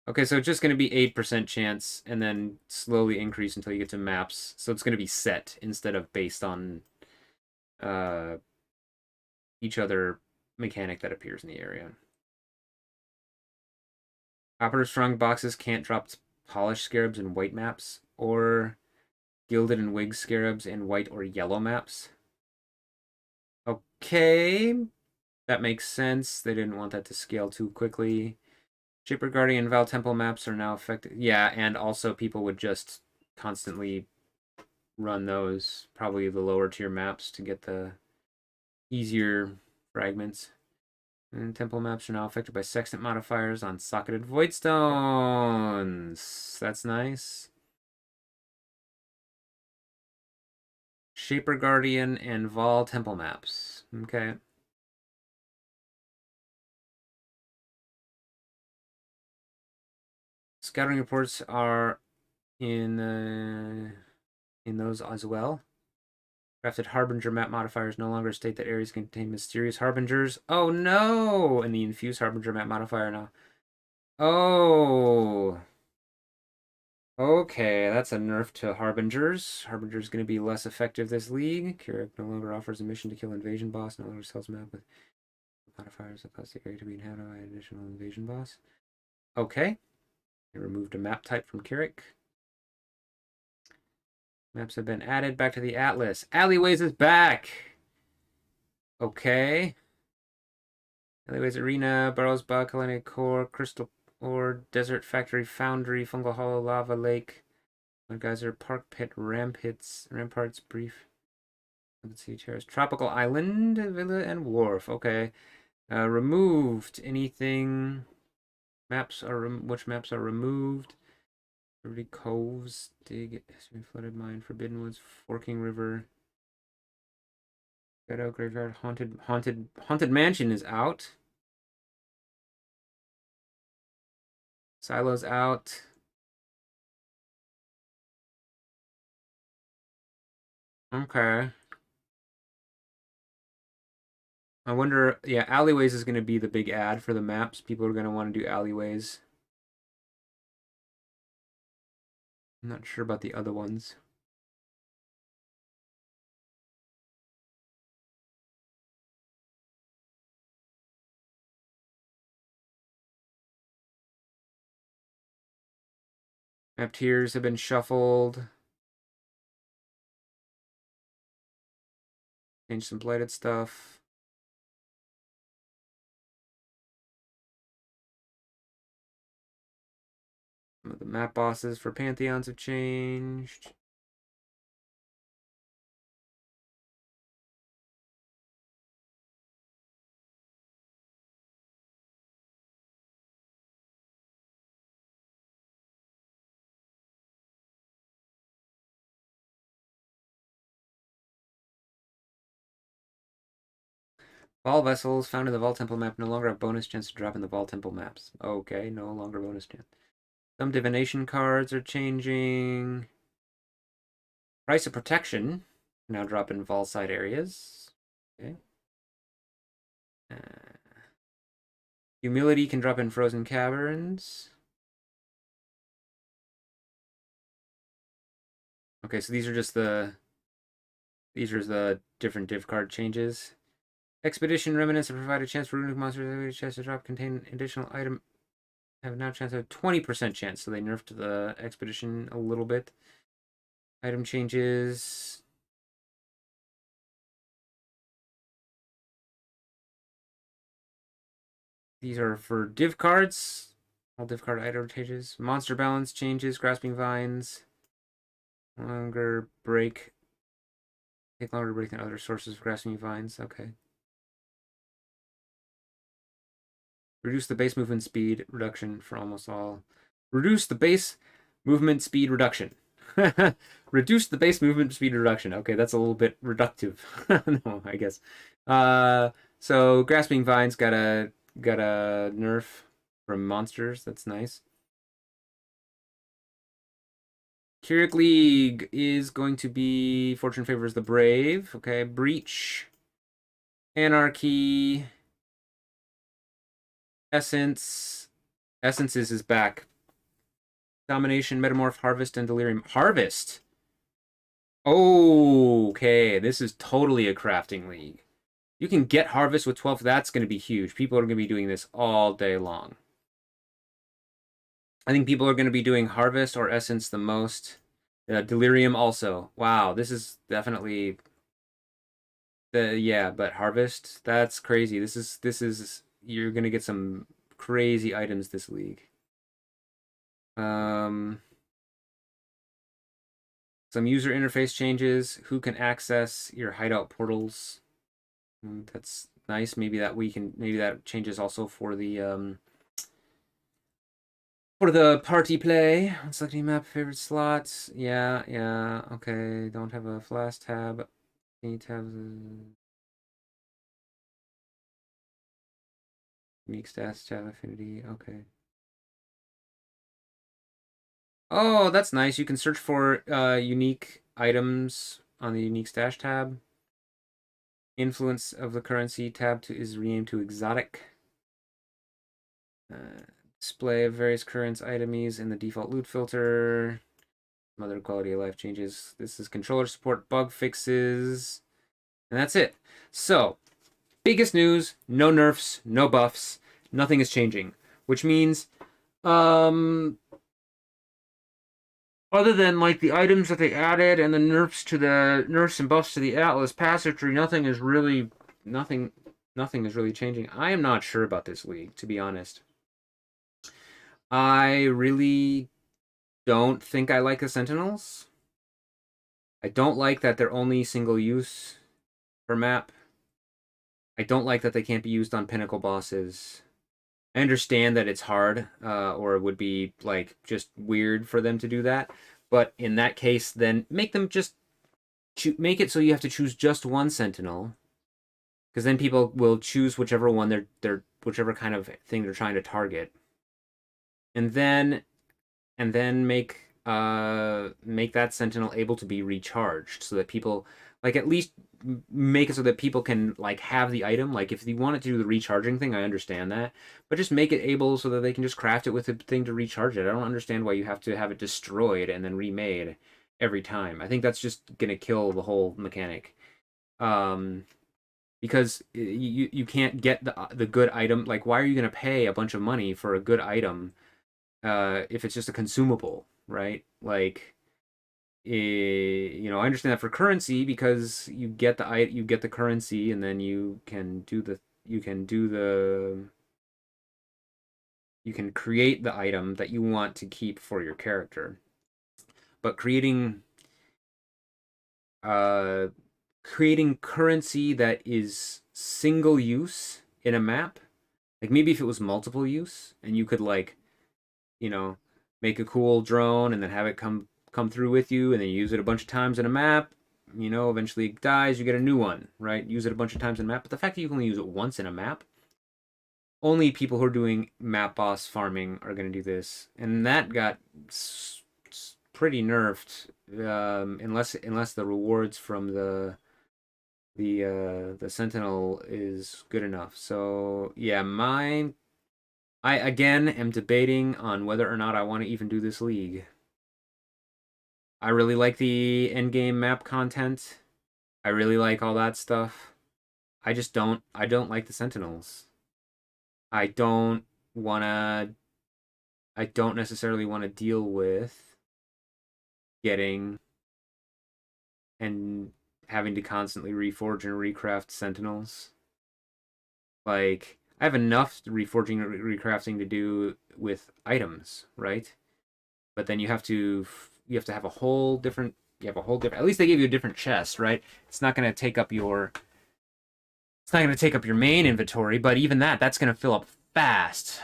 Speaker 1: Okay, so it's just going to be 8% chance and then slowly increase until you get to maps. So it's going to be set instead of based on each other mechanic that appears in the area. Copper Strong boxes can't drop polished scarabs in white maps or gilded and wig scarabs in white or yellow maps. Okay, that makes sense. They didn't want that to scale too quickly. Shaper Guardian Val Temple maps are now effective. Yeah, and also people would just constantly run those, probably the lower tier maps to get the easier fragments. And temple maps are now affected by sextant modifiers on socketed voidstones. That's nice. Shaper Guardian and Vol temple maps. Okay. Scouting reports are in those as well. Crafted Harbinger map modifiers no longer state that areas contain mysterious harbingers. Oh no! And the infused Harbinger map modifier now. Oh. Okay, that's a nerf to Harbingers. Harbinger's going to be less effective this league. Keurig no longer offers a mission to kill invasion boss. No longer sells map with modifiers that cause the area to be inhabited by an additional invasion boss. Okay. They removed a map type from Keurig. Maps have been added back to the Atlas. Alleyways is back! Okay. Alleyways Arena, Burrows Bug, Hellenic Core, Crystal Ore, Desert Factory, Foundry, Fungal Hollow, Lava Lake, Geyser, Park Pit, Ramparts, Brief. Let's see, Terrace, Tropical Island, Villa, and Wharf. Okay. Removed. Anything? Maps are which maps are removed? Liberty Coves, Dig, Flooded Mine, Forbidden Woods, Forking River, Ghetto Graveyard, Haunted Mansion is out. Silos out. Okay. I wonder, yeah, alleyways is going to be the big ad for the maps. People are going to want to do alleyways. I'm not sure about the other ones. Map tiers have been shuffled. Change some blighted stuff. Some of the map bosses for Pantheons have changed. Vaal vessels found in the Vaal Temple map no longer have bonus chance to drop in the Vaal Temple maps. Okay, no longer bonus chance. Some divination cards are changing. Price of protection now drop in Vaal side areas. Okay. Humility can drop in frozen caverns. Okay, so these are the different div card changes. Expedition remnants have provided a chance for runic monsters chance to drop contain additional item. Have now chance of 20% chance, so they nerfed the expedition a little bit. Item changes. These are for div cards. All div card item changes. Monster balance changes. Grasping vines. Longer break. Take longer to break than other sources of grasping vines. Okay. Reduce the base movement speed reduction for almost all. Reduce the base movement speed reduction. Reduce the base movement speed reduction. Okay, that's a little bit reductive. No, I guess. So grasping vines got a nerf from monsters. That's nice. Keurig League is going to be Fortune Favors the Brave. Okay, Breach, Anarchy, Essence. Essences is back. Domination, Metamorph, Harvest, and Delirium. Harvest! Okay, this is totally a crafting league. You can get Harvest with 12. That's going to be huge. People are going to be doing this all day long. I think people are going to be doing Harvest or Essence the most. Delirium also. Wow, this is definitely... yeah, but Harvest, that's crazy. This is you're going to get some crazy items this league. Some user interface changes. Who can access your hideout portals? That's nice. Maybe that changes also for the party play. Selecting map favorite slots. Yeah. Okay. Don't have a flash tab. Any tabs? Unique stats tab affinity. Okay. Oh, that's nice. You can search for unique items on the unique stash tab. Influence of the currency tab is renamed to exotic. Display of various currents items in the default loot filter. Some other quality of life changes. This is controller support, bug fixes, and that's it. So, biggest news, no nerfs, no buffs, nothing is changing. Which means other than like the items that they added and the nerfs and buffs to the Atlas passive tree, nothing is really changing. I am not sure about this league, to be honest. I really don't think I like the Sentinels. I don't like that they're only single use per map. I don't like that they can't be used on pinnacle bosses. I understand that it's hard, or it would be like just weird for them to do that. But in that case, then make them just make it so you have to choose just one Sentinel, because then people will choose whichever one whichever kind of thing they're trying to target. and then make that sentinel able to be recharged so that people like at least make it so that people can like have the item. Like if you want it to do the recharging thing, I understand that, but just make it able so that they can just craft it with a thing to recharge it. I don't understand why you have to have it destroyed and then remade every time. I think that's just gonna kill the whole mechanic. Um, because you can't get the good item. Like, why are you gonna pay a bunch of money for a good item if it's just a consumable, right? Like, I understand that for currency because you get the currency and then you can create the item that you want to keep for your character. But uh creating currency that is single use in a map, like maybe if it was multiple use and you could like, you know, make a cool drone and then have it come through with you and then you use it a bunch of times in a map, eventually it dies, you get a new one, right? Use it a bunch of times in a map. But the fact that you can only use it once in a map, only people who are doing map boss farming are going to do this. And that got pretty nerfed, unless the rewards from the Sentinel is good enough. So yeah, I again am debating on whether or not I want to even do this league. I really like the endgame map content. I really like all that stuff. I don't like the Sentinels. I don't wanna I don't necessarily want to deal with getting and having to constantly reforge and recraft Sentinels. Like, I have enough reforging and recrafting to do with items, right? But then you have to have a whole different at least they give you a different chest, right? It's not going to take up your main inventory, but even that's going to fill up fast.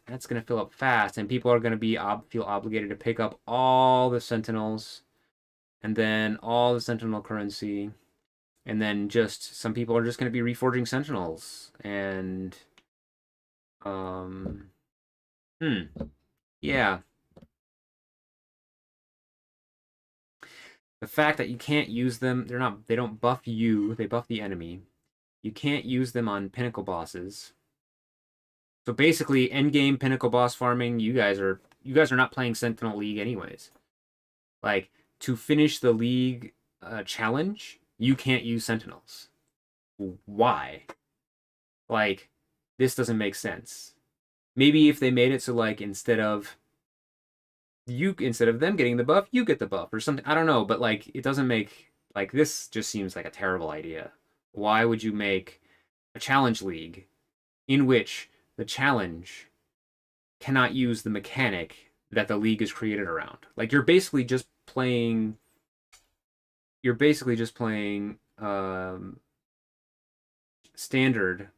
Speaker 1: That's going to fill up fast, and people are going to feel obligated to pick up all the sentinels and then all the sentinel currency, and then just some people are just going to be reforging sentinels and um hmm yeah, the fact that you can't use them, they don't buff you, they buff the enemy. You can't use them on pinnacle bosses. So basically, endgame pinnacle boss farming, you guys are not playing Sentinel League anyways. Like, to finish the league challenge, you can't use Sentinels. Why? Like, this doesn't make sense. Maybe if they made it so like instead of them getting the buff, you get the buff or something. I don't know, but like it doesn't make like this just seems like a terrible idea. Why would you make a challenge league in which the challenge cannot use the mechanic that the league is created around? Like you're basically just playing standard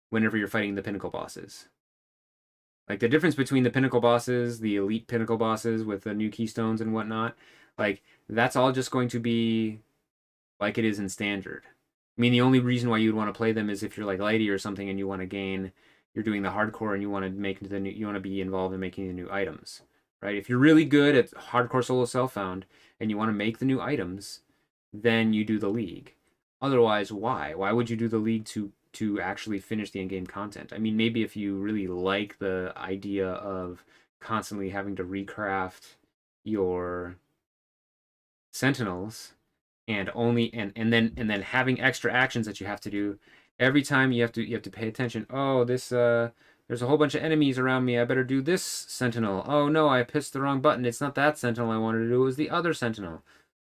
Speaker 1: whenever you're fighting the pinnacle bosses. Like the difference between the pinnacle bosses, the elite pinnacle bosses with the new keystones and whatnot, like that's all just going to be like it is in standard. I mean, the only reason why you'd want to play them is if you're like Lady or something and you want to you're doing the hardcore and you want to you want to be involved in making the new items, right? If you're really good at hardcore solo self-found and you want to make the new items, then you do the league. Otherwise, why? Why would you do the league to actually finish the in-game content? I mean, maybe if you really like the idea of constantly having to recraft your sentinels and then having extra actions that you have to do every time you have to pay attention. Oh, this there's a whole bunch of enemies around me. I better do this sentinel. Oh no, I pressed the wrong button. It's not that sentinel I wanted to do. It was the other sentinel.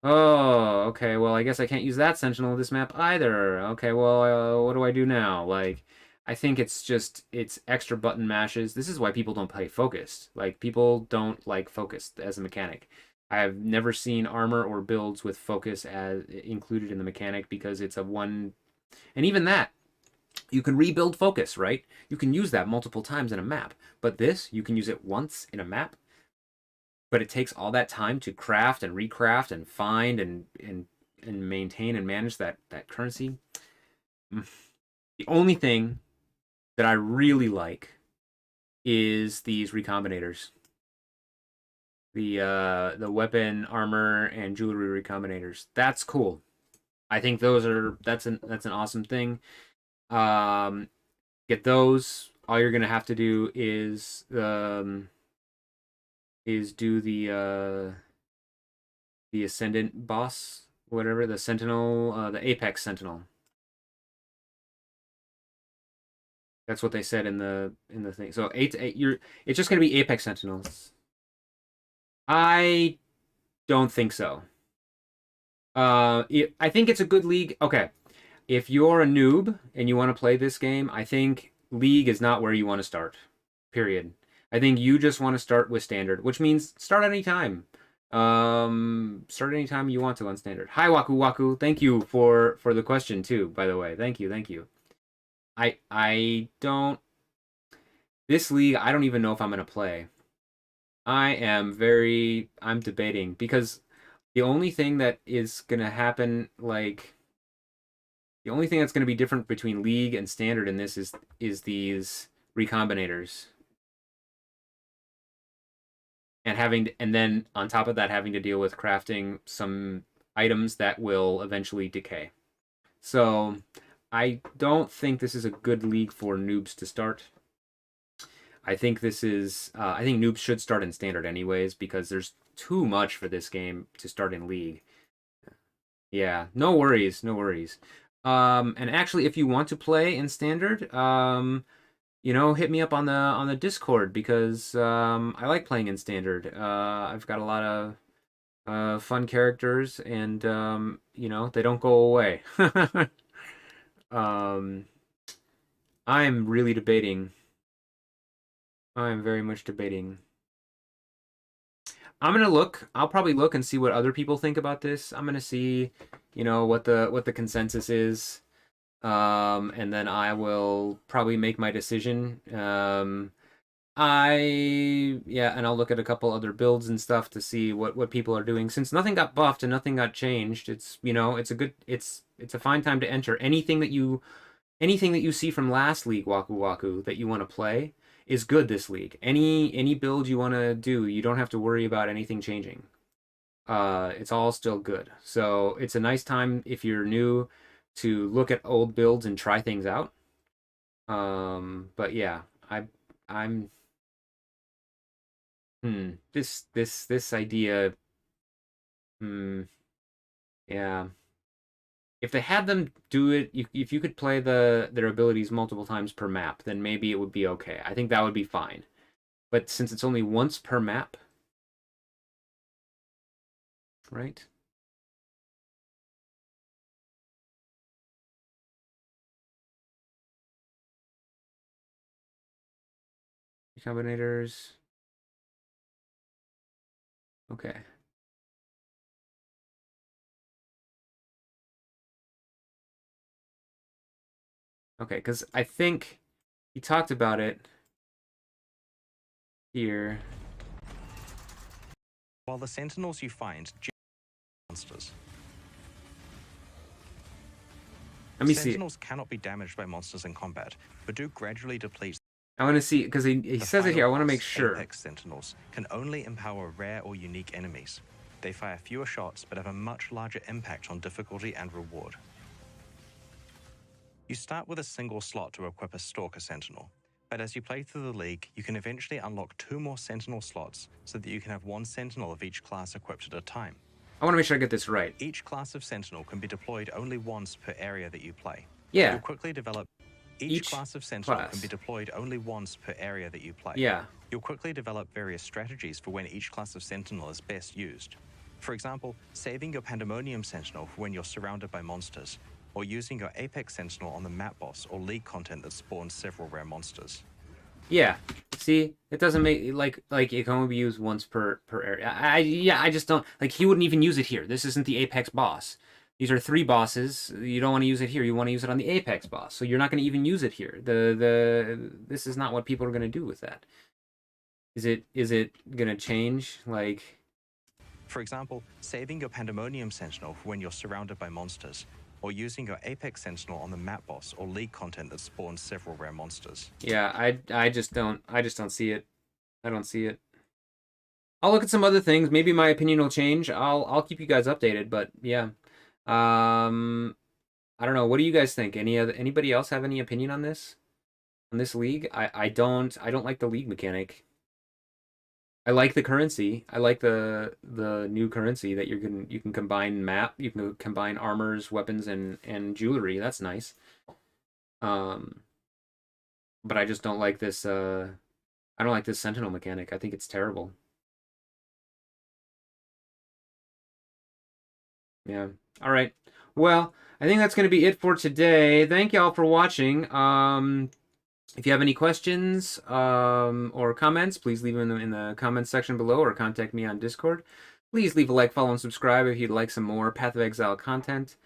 Speaker 1: Oh, okay. Well, I guess I can't use that sentinel in this map either. Okay, well, what do I do now? Like, I think it's extra button mashes. This is why people don't play focused. Like, people don't like focused as a mechanic. I have never seen armor or builds with focus as included in the mechanic because it's a one, and even that you can rebuild focus, right? You can use that multiple times in a map, but this you can use it once in a map, but it takes all that time to craft and recraft and find and maintain and manage that currency. The only thing that I really like is these recombinators. The weapon, armor, and jewelry recombinators. That's cool. I think that's an awesome thing. Get those. All you're gonna have to do is do the Ascendant boss, whatever, the Sentinel, the Apex Sentinel. That's what they said in the thing. So it's just gonna be Apex Sentinels. I don't think so. I think it's a good league. Okay, if you're a noob and you want to play this game, I think League is not where you want to start. Period. I think you just want to start with Standard, which means start anytime. Start anytime you want to on Standard. Hi, Waku Waku. Thank you for the question too. By the way, thank you. I don't. This league, I don't even know if I'm gonna play. I'm debating because the only thing that is gonna happen, like, the only thing that's gonna be different between League and Standard in this is these recombinators, and then on top of that having to deal with crafting some items that will eventually decay. So I don't think this is a good league for noobs to start. I think this is. I think noobs should start in Standard anyways because there's too much for this game to start in League. Yeah, no worries. And actually, if you want to play in Standard, hit me up on the Discord because I like playing in Standard. I've got a lot of fun characters, and they don't go away. I'm really debating. I'm very much debating. I'm gonna look. I'll probably look and see what other people think about this. I'm gonna see, what the consensus is, and then I will probably make my decision. And I'll look at a couple other builds and stuff to see what people are doing. Since nothing got buffed and nothing got changed, it's it's a fine time to enter anything that you see from last league, Waku Waku, that you want to play is good this league. Any build you want to do, you don't have to worry about anything changing. It's all still good. So it's a nice time if you're new to look at old builds and try things out. But yeah, I'm this idea. Yeah. If they had them do it, if you could play their abilities multiple times per map, then maybe it would be okay. I think that would be fine. But since it's only once per map, right? Combinators. Okay. Okay, because I think he talked about it here.
Speaker 3: While the Sentinels you find monsters.
Speaker 1: Let me see.
Speaker 3: Sentinels cannot be damaged by monsters in combat, but do gradually deplete.
Speaker 1: I want to see, because he says it here. I want to make sure.
Speaker 3: Apex Sentinels can only empower rare or unique enemies. They fire fewer shots, but have a much larger impact on difficulty and reward. You start with a single slot to equip a Stalker Sentinel, but as you play through the league, you can eventually unlock 2 more Sentinel slots so that you can have 1 Sentinel of each class equipped at a time.
Speaker 1: I want to make sure I get this right.
Speaker 3: Each class of Sentinel can be deployed only once per area that you play.
Speaker 1: Yeah.
Speaker 3: You'll quickly develop. Each class of Sentinel can be deployed only once per area that you play.
Speaker 1: Yeah.
Speaker 3: You'll quickly develop various strategies for when each class of Sentinel is best used. For example, saving your Pandemonium Sentinel for when you're surrounded by monsters, or using your Apex Sentinel on the map boss or League content that spawns several rare monsters.
Speaker 1: Yeah. See, it doesn't make like it can only be used once per area. I just don't like. He wouldn't even use it here. This isn't the Apex boss. These are 3 bosses. You don't want to use it here. You want to use it on the Apex boss. So you're not going to even use it here. This is not what people are going to do with that. Is it going to change? Like,
Speaker 3: for example, saving your Pandemonium Sentinel for when you're surrounded by monsters, or using your Apex Sentinel on the map boss or League content that spawns several rare monsters.
Speaker 1: Yeah, I just don't see it. I don't see it. I'll look at some other things. Maybe my opinion will change. I'll keep you guys updated, but yeah. I don't know. What do you guys think? Anybody else have any opinion on this? On this league? I don't like the league mechanic. I like the currency. I like the new currency that you can combine map, you can combine armors, weapons, and jewelry. That's nice. But I just don't like this I don't like this sentinel mechanic. I think it's terrible. Yeah. All right. Well, I think that's going to be it for today. Thank y'all for watching. If you have any questions or comments, please leave them in the comments section below or contact me on Discord. Please leave a like, follow, and subscribe if you'd like some more Path of Exile content.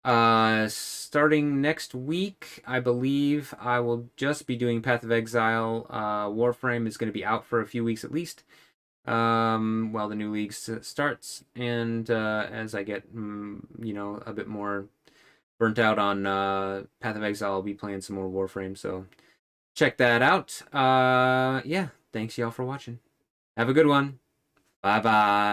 Speaker 1: Starting next week, I believe I will just be doing Path of Exile. Warframe is going to be out for a few weeks at least. While the new league starts, and as I get a bit more burnt out on Path of Exile, I'll be playing some more Warframe, so check that out. Yeah, thanks y'all for watching. Have a good one. Bye bye.